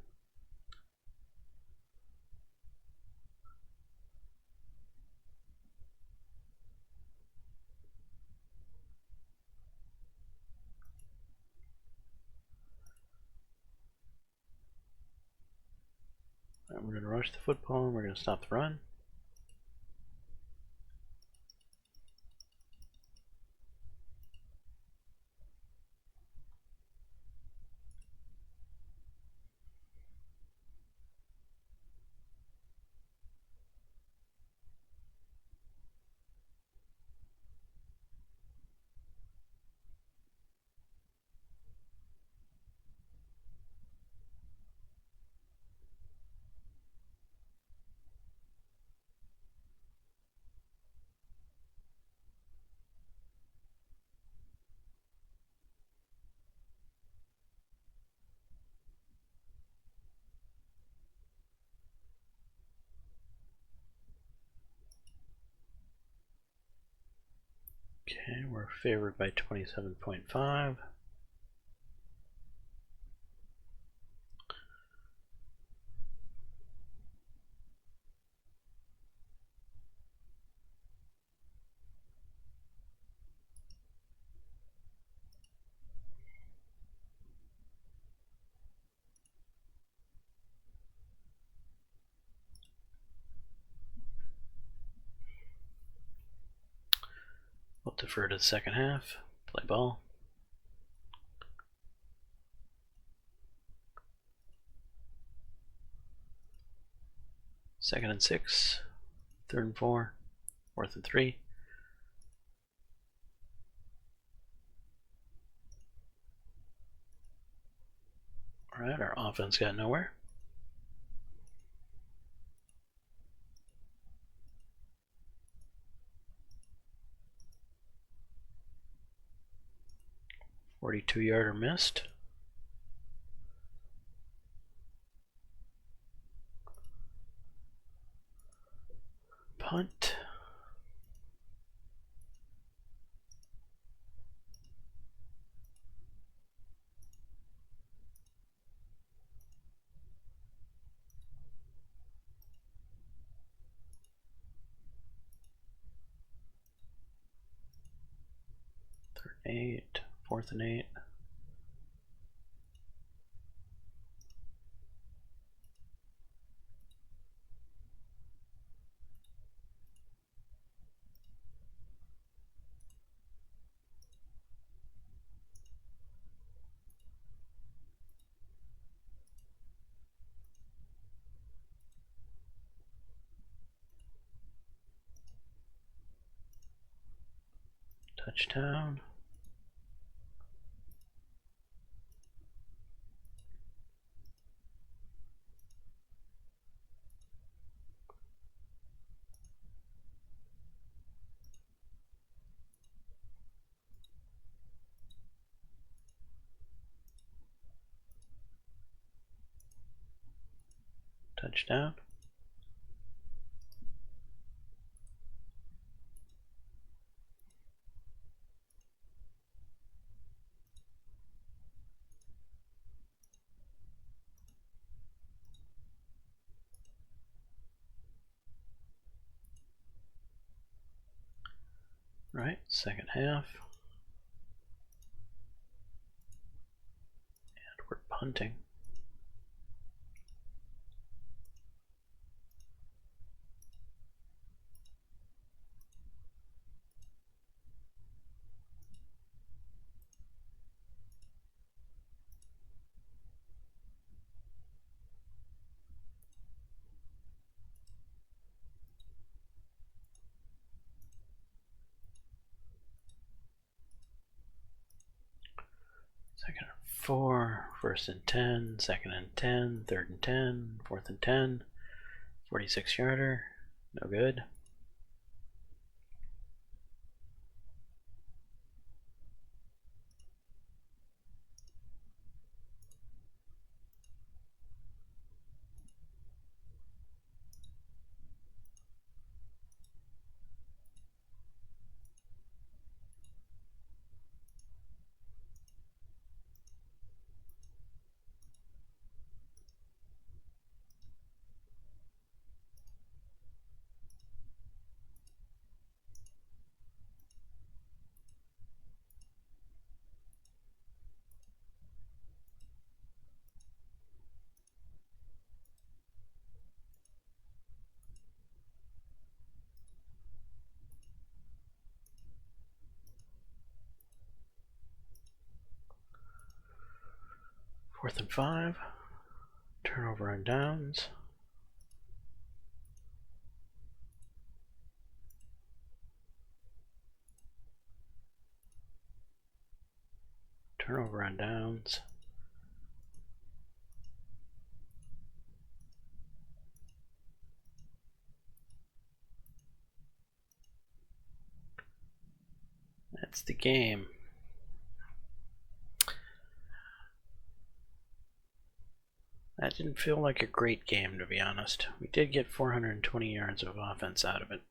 Speaker 1: Right, we're going to rush the football and we're going to stop the run. Okay, we're favored by 27.5. We'll defer to the second half. Play ball. Second and 6. Third and 4. Fourth and 3. Alright, our offense got nowhere. "42-yarder missed. Punt. 8, 4th and 8. Touchdown. Touchdown. Right, second half. And we're punting. Second and 4, 1st and 10, 2nd and 10, 3rd and 10, 4th and 10, 46-yarder, no good. Fourth and 5, turnover on downs. Turnover on downs. That's the game. That didn't feel like a great game, to be honest. We did get 420 yards of offense out of it.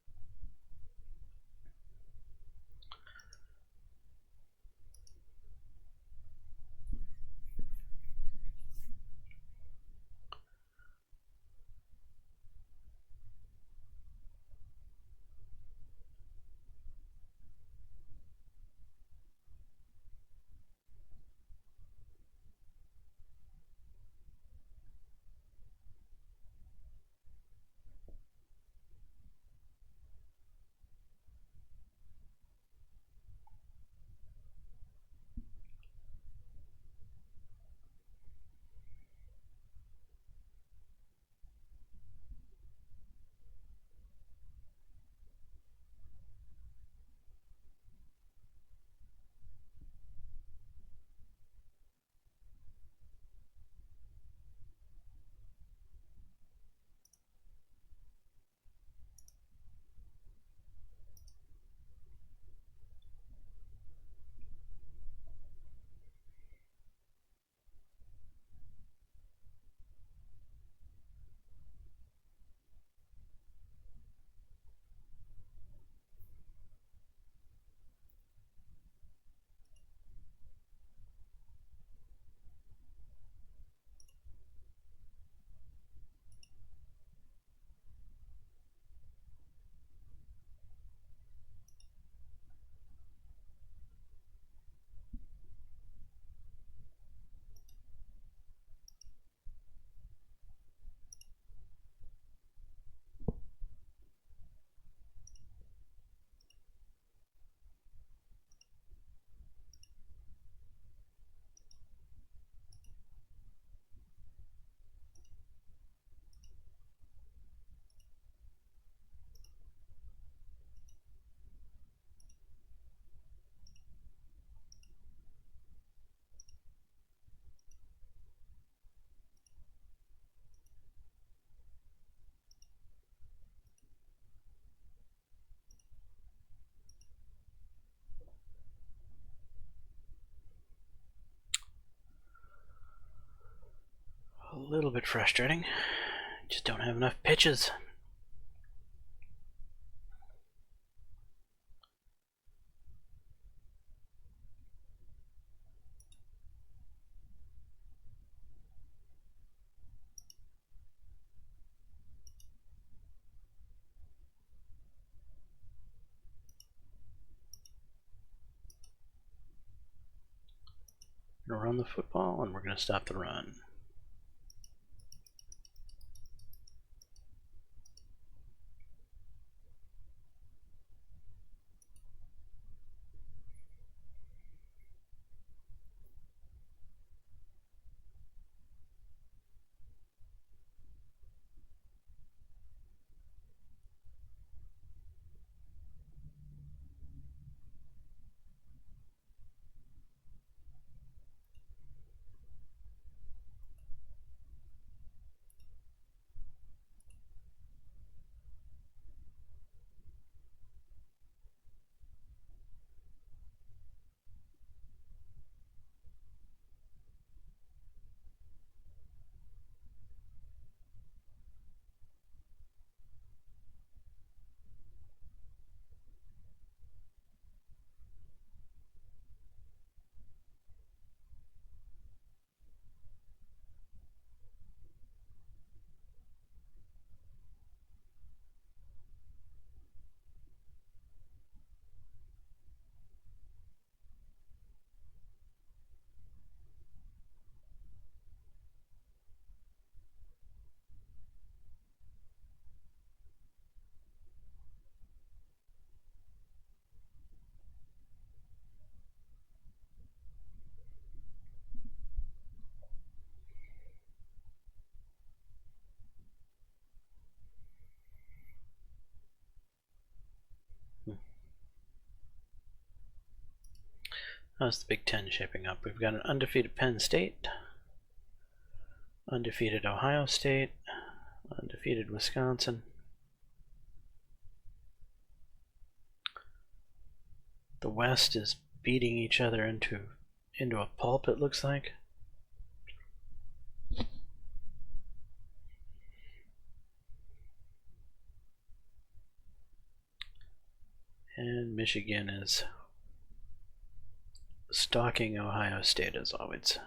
Speaker 1: little bit frustrating. Just don't have enough pitches. We're gonna run the football and we're gonna stop the run. How's the Big Ten shaping up? We've got an undefeated Penn State, undefeated Ohio State, undefeated Wisconsin. The West is beating each other into a pulp, it looks like. And Michigan is stalking Ohio State as always.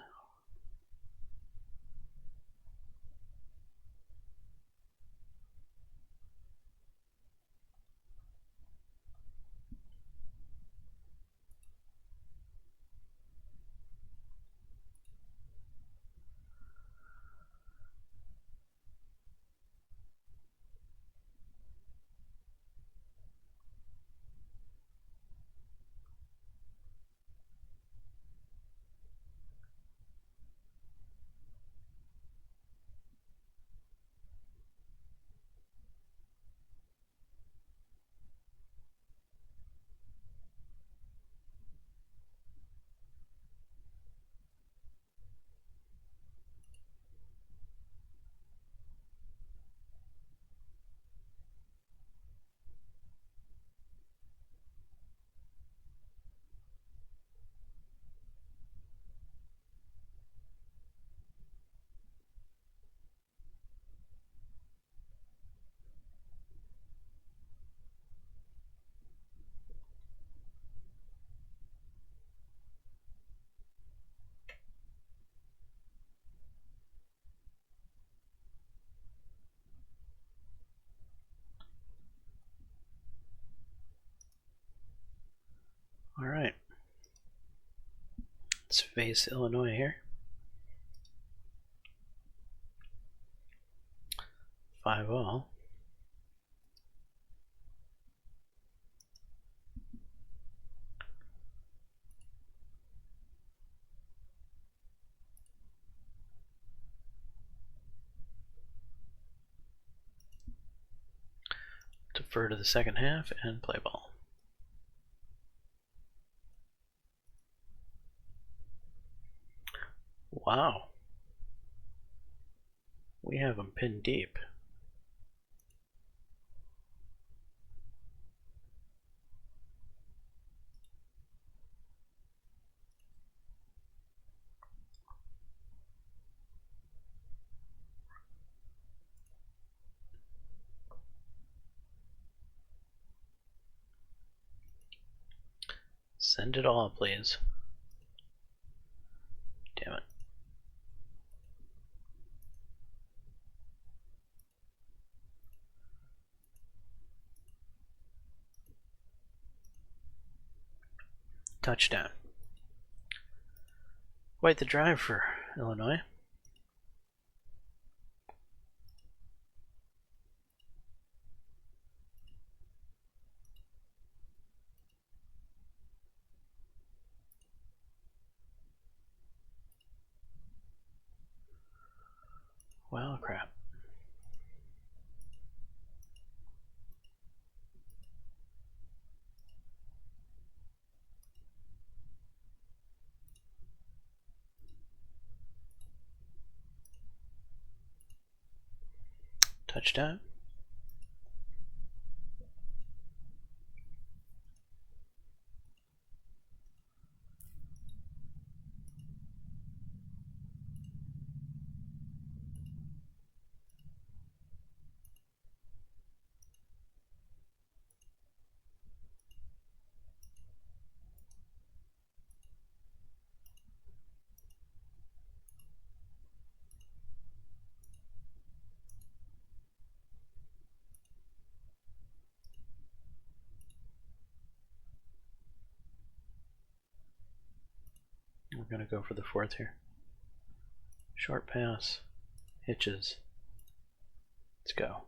Speaker 1: All right, let's face Illinois here. 5-all. Defer to the second half and play ball. Wow. We have them pinned deep. Send it all, please. Damn it. Touchdown. Quite the drive for Illinois. Well, crap. Touchdown. We're going to go for the fourth here. Short pass. Hitches. Let's go.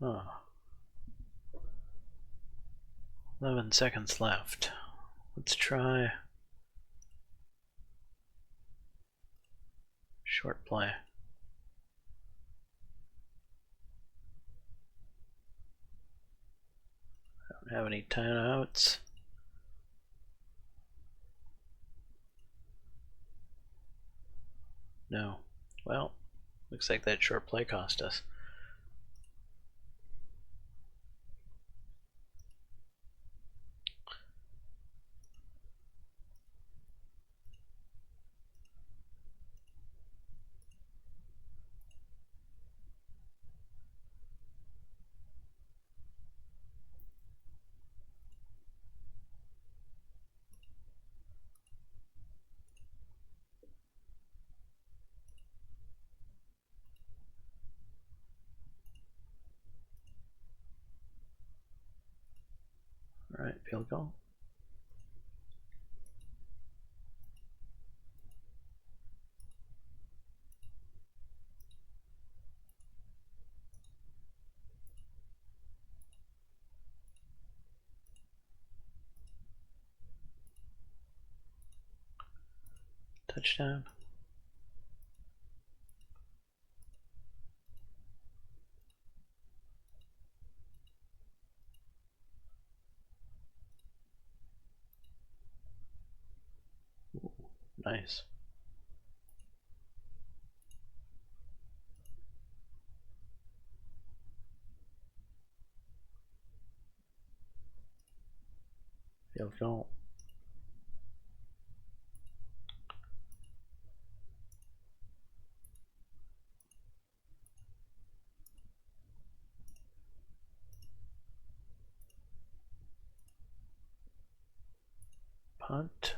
Speaker 1: Oh. 11 seconds left. Let's try short play. I don't have any timeouts. No. Well, looks like that short play cost us. All right, field goal. Touchdown. Ooh, nice. Field goal. Punt.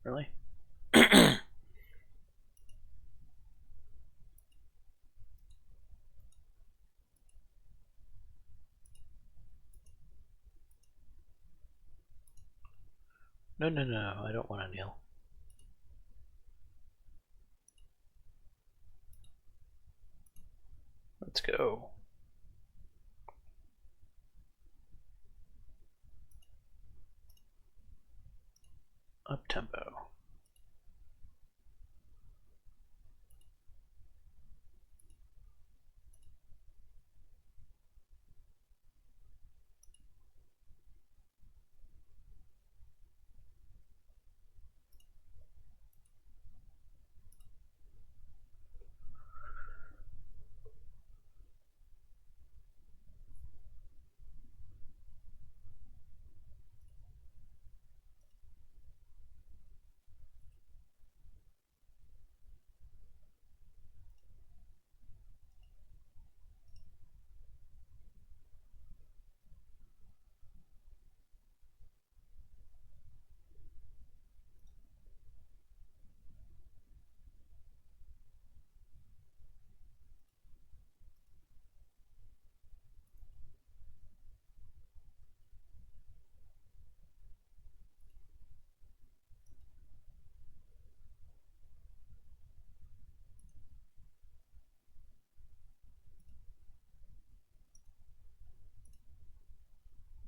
Speaker 1: Really? No, no, no, I don't want to kneel. Let's go. Up tempo.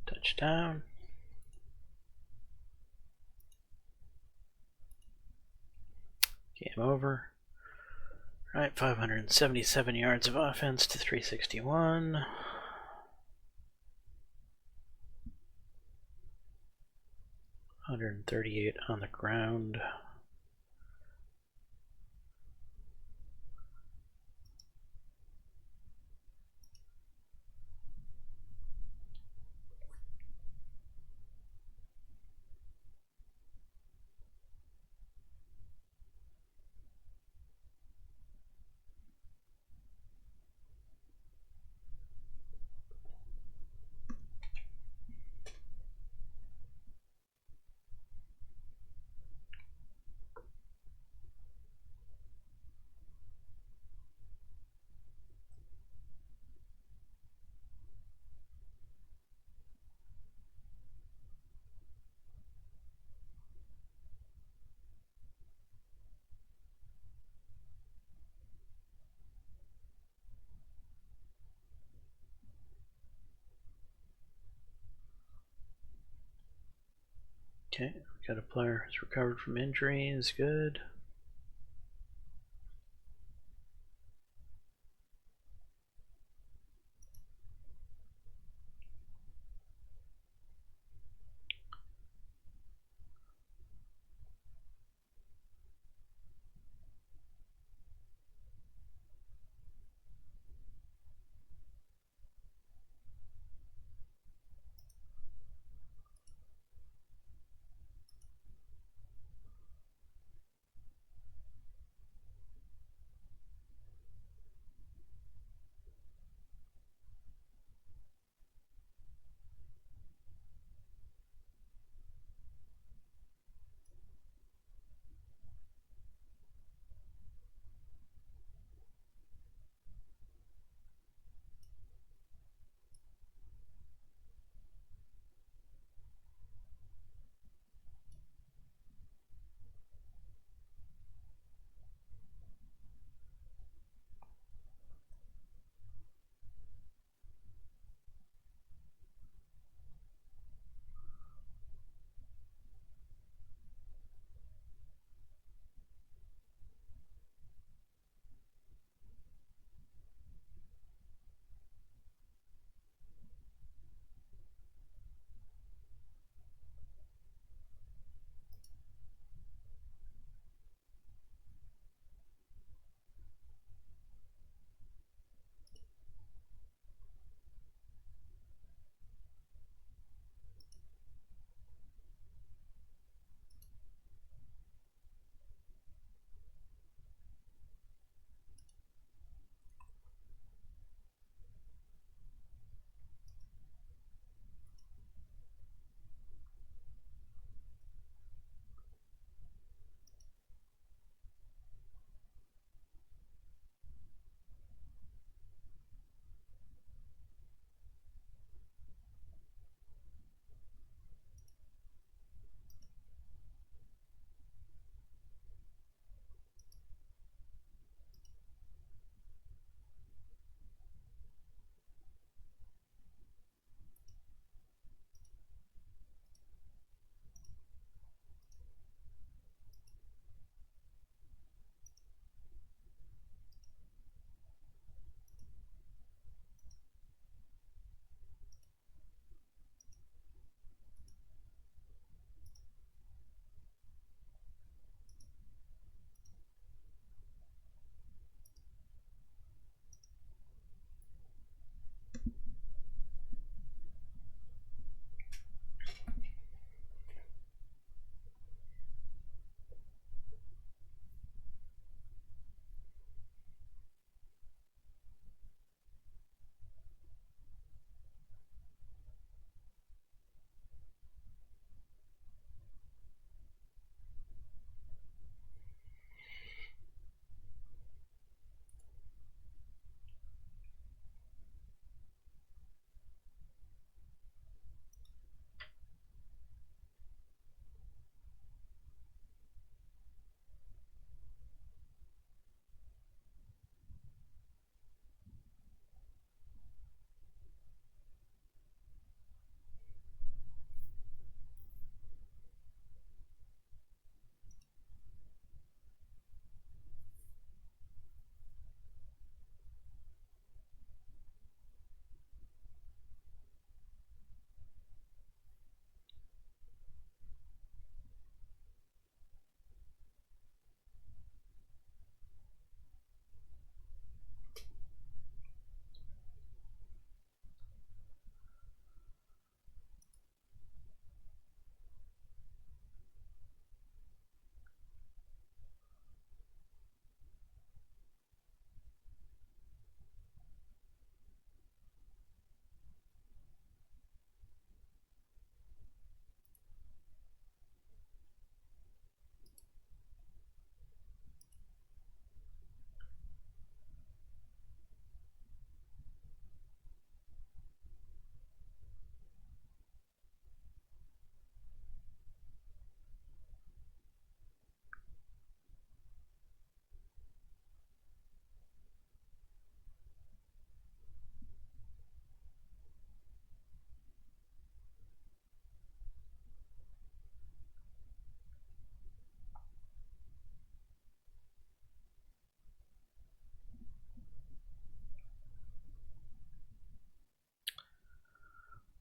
Speaker 1: Touchdown. Game over. Right, 577 yards of offense to 361. 138 on the ground. Okay, we got a player who's recovered from injury, is good.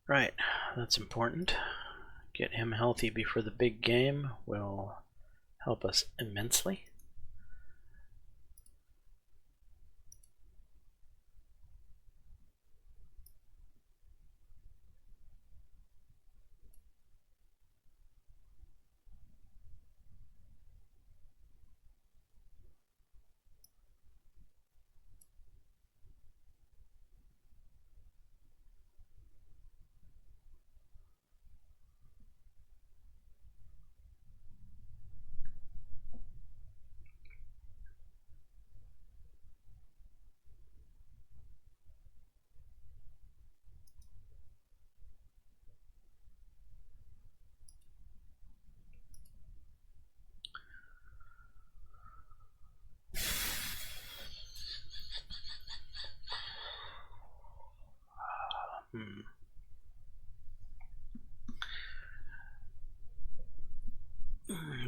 Speaker 1: Right, that's important. Get him healthy before the big game will help us immensely.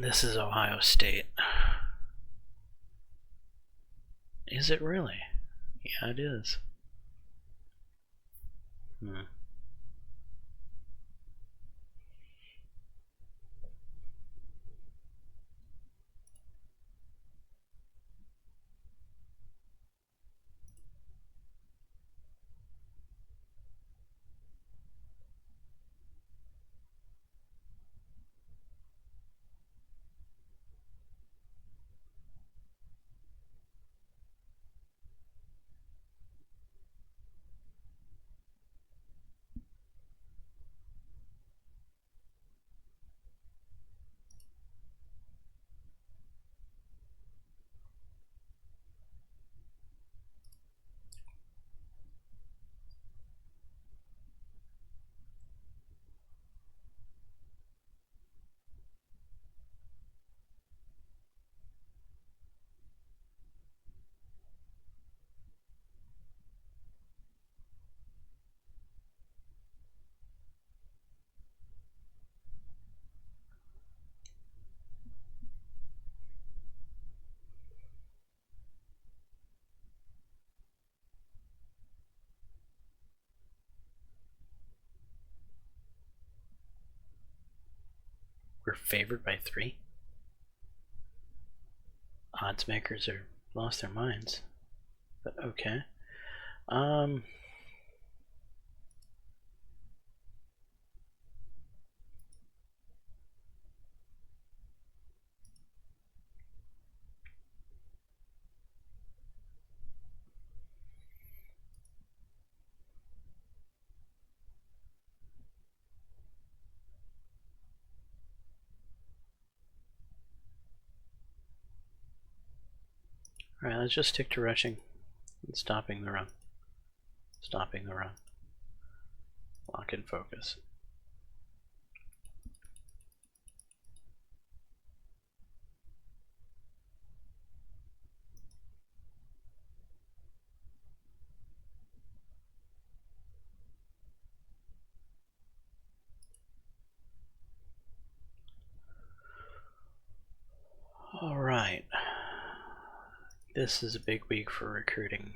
Speaker 1: This is Ohio State. Is it really? Yeah, it is. We're favored by 3. Odds makers are lost their minds. But okay. Alright, let's just stick to rushing and stopping the run. Stopping the run. Lock and focus. Alright. This is a big week for recruiting.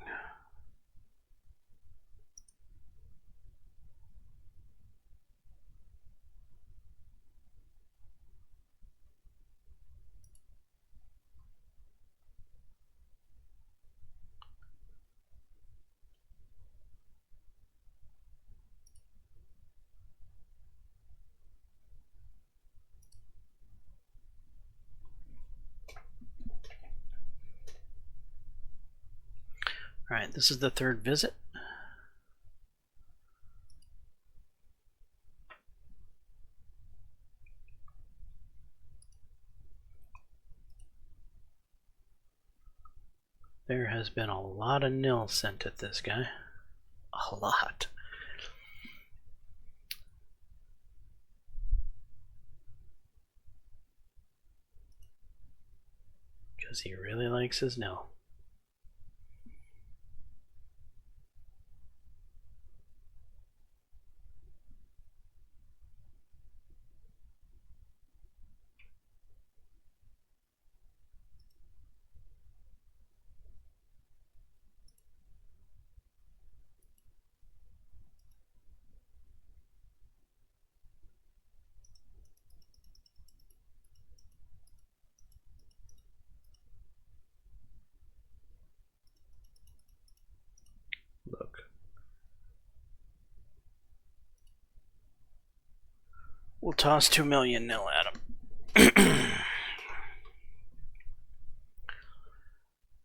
Speaker 1: Alright, this is the 3rd visit. There has been a lot of nil sent at this guy. A lot. Because he really likes his nil. We'll toss 2 million nil at him.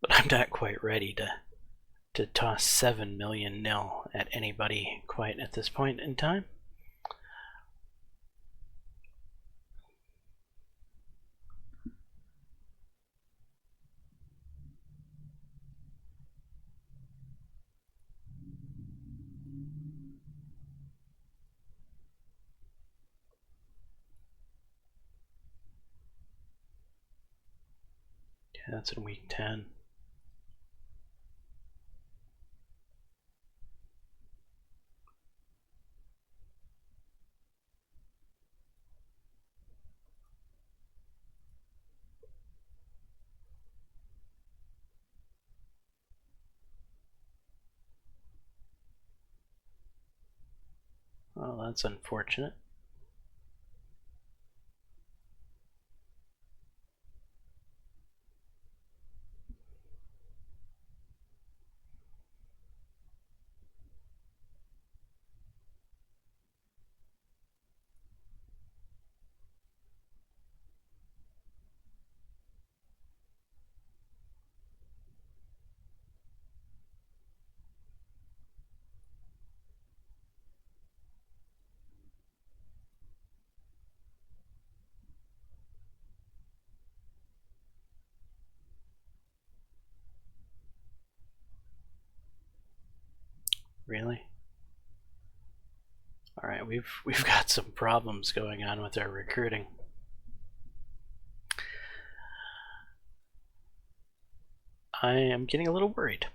Speaker 1: But I'm not quite ready to toss 7 million nil at anybody quite at this point in time. Yeah, that's in week 10. Well, that's unfortunate. Really? All right, we've got some problems going on with our recruiting. I am getting a little worried.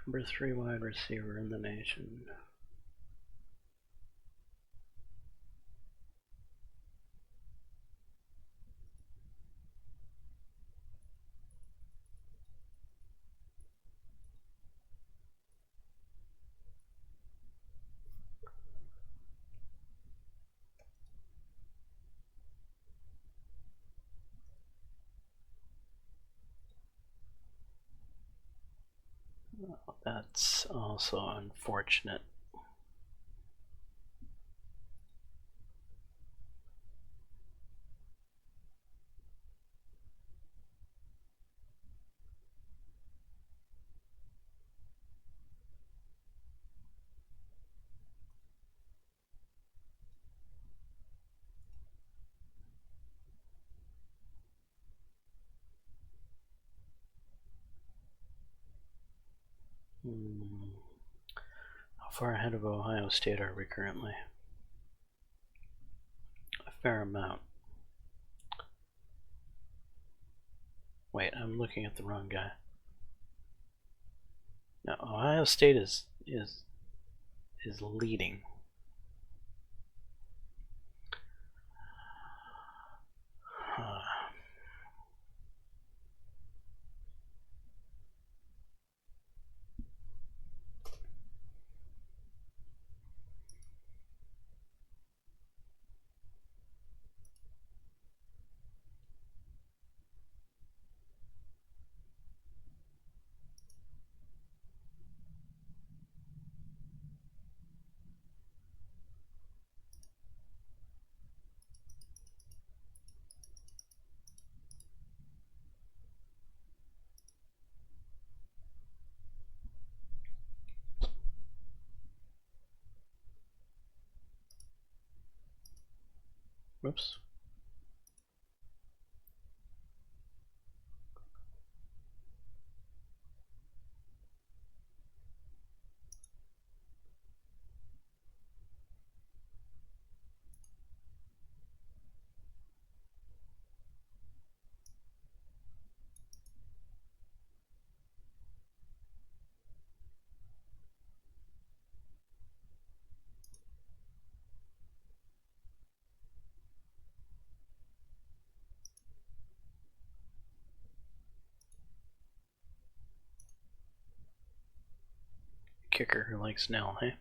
Speaker 1: Number 3 wide receiver in the nation. Well, that's also unfortunate. How far ahead of Ohio State are we currently? A fair amount. Wait, I'm looking at the wrong guy. No, Ohio State is leading. Whoops. kicker who likes nil, hey?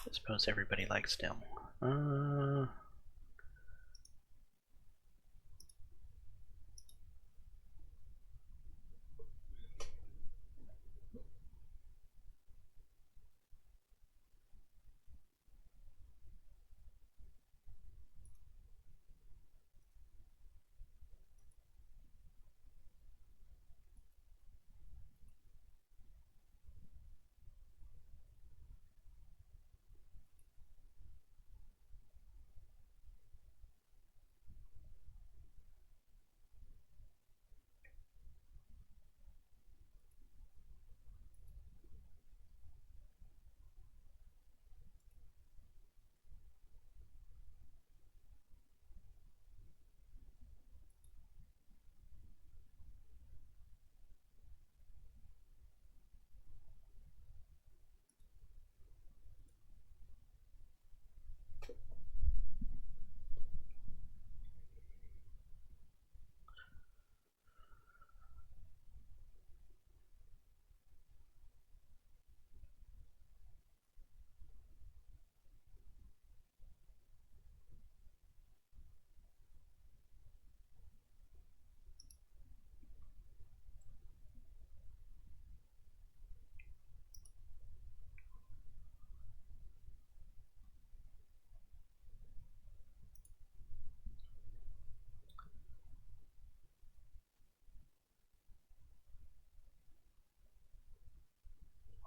Speaker 1: I suppose everybody likes nil.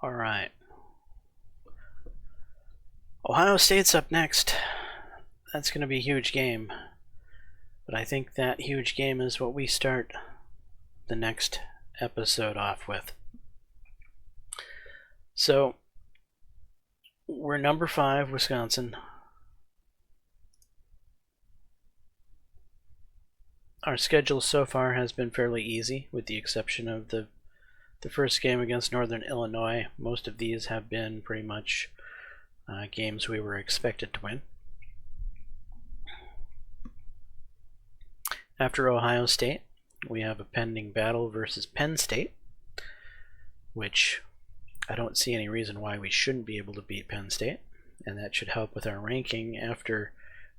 Speaker 1: All right. Ohio State's up next. That's going to be a huge game. But I think that huge game is what we start the next episode off with. So, we're number 5, Wisconsin. Our schedule so far has been fairly easy, with the exception of the first game against Northern Illinois. Most of these have been pretty much games we were expected to win. After Ohio State, we have a pending battle versus Penn State, which I don't see any reason why we shouldn't be able to beat Penn State, and that should help with our ranking after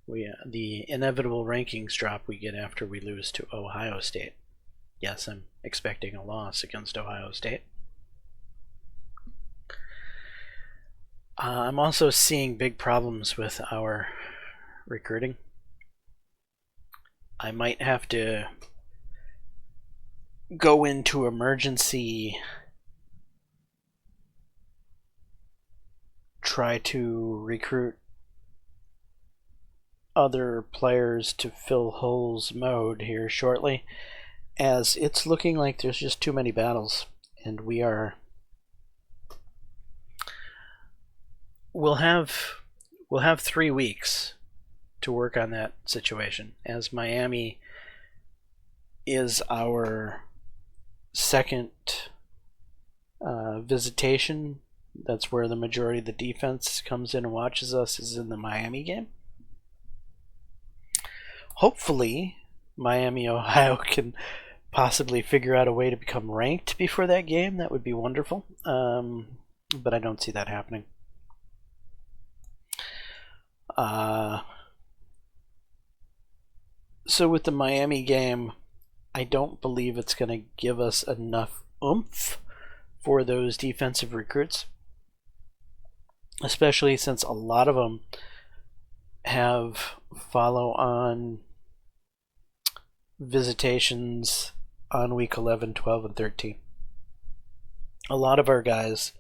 Speaker 1: the inevitable rankings drop we get after we lose to Ohio State. Yes, I'm expecting a loss against Ohio State. I'm also seeing big problems with our recruiting. I might have to go into emergency, try to recruit other players to fill holes mode here shortly, as it's looking like there's just too many battles, and we'll have 3 weeks to work on that situation, as Miami is our second visitation. That's where the majority of the defense comes in and watches us, is in the Miami game. Hopefully, Miami, Ohio can possibly figure out a way to become ranked before that game. That would be wonderful, but I don't see that happening. So with the Miami game, I don't believe it's going to give us enough oomph for those defensive recruits, especially since a lot of them have follow-on visitations on week 11, 12, and 13. A lot of our guys,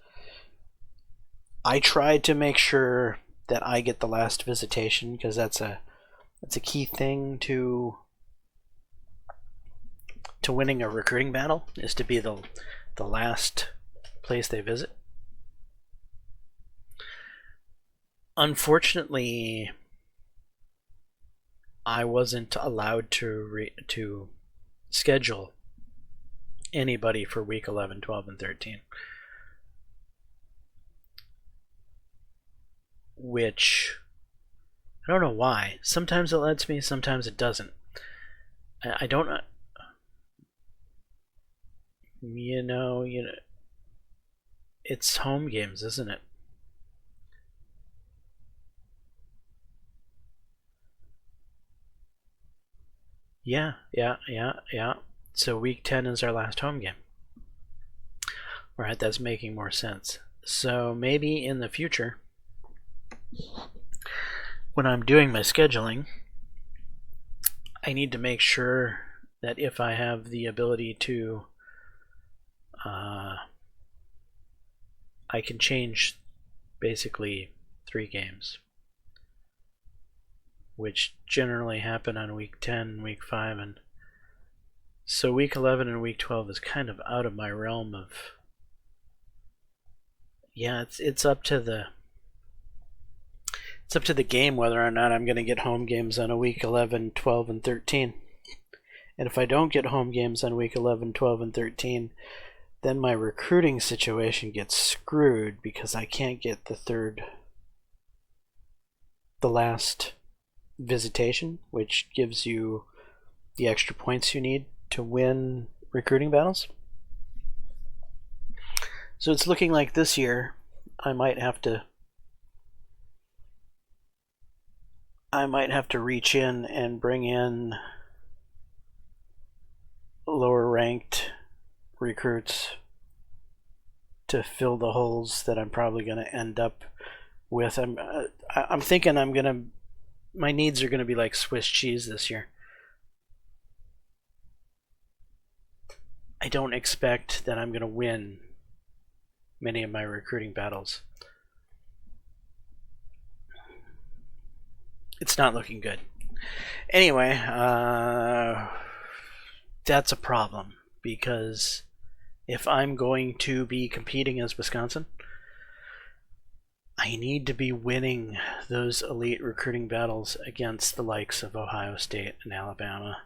Speaker 1: I tried to make sure that I get the last visitation, because that's a key thing to winning a recruiting battle, is to be the last place they visit. Unfortunately, I wasn't allowed to schedule anybody for week 11, 12, and 13. Which, I don't know why. Sometimes it lets me, sometimes it doesn't. I don't know. It's home games, isn't it? Yeah. So week 10 is our last home game. Right, that's making more sense. So maybe in the future, when I'm doing my scheduling, I need to make sure that if I have the ability to, I can change basically 3 games, which generally happen on week 10, week 5, and so week 11 and week 12 is kind of out of my realm of. Yeah, it's up to the game whether or not I'm going to get home games on a week 11, 12, and 13. And if I don't get home games on week 11, 12, and 13, then my recruiting situation gets screwed because I can't get the last visitation, which gives you the extra points you need to win recruiting battles. So it's looking like this year I might have to reach in and bring in lower ranked recruits to fill the holes that I'm probably going to end up with. I'm thinking my needs are going to be like Swiss cheese this year. I don't expect that I'm going to win many of my recruiting battles. It's not looking good. Anyway, that's a problem because if I'm going to be competing as Wisconsin, I need to be winning those elite recruiting battles against the likes of Ohio State and Alabama.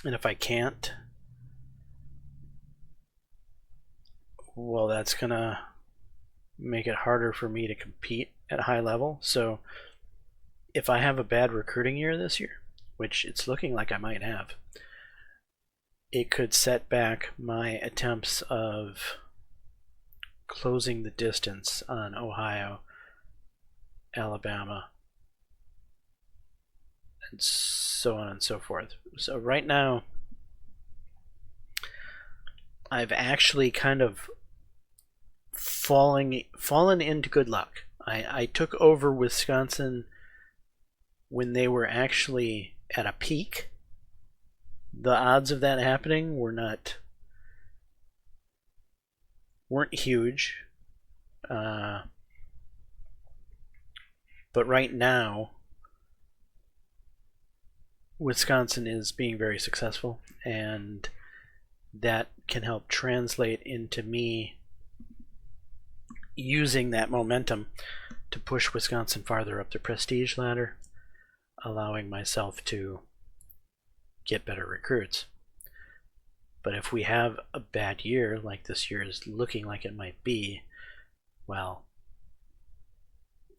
Speaker 1: And if I can't, well, that's going to make it harder for me to compete at a high level. So if I have a bad recruiting year this year, which it's looking like I might have, it could set back my attempts of closing the distance on Ohio, Alabama, and so on and so forth. So right now, I've actually kind of fallen into good luck. I took over Wisconsin when they were actually at a peak. The odds of that happening weren't huge, but right now Wisconsin is being very successful, and that can help translate into me using that momentum to push Wisconsin farther up the prestige ladder, allowing myself to get better recruits. But if we have a bad year, like this year is looking like it might be, well,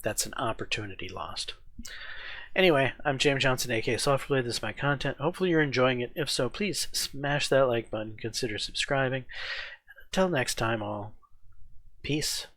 Speaker 1: that's an opportunity lost. Anyway, I'm James Johnson, aka Software. This is my content. Hopefully you're enjoying it. If so, please smash that like button. Consider subscribing. Until next time, all. Peace.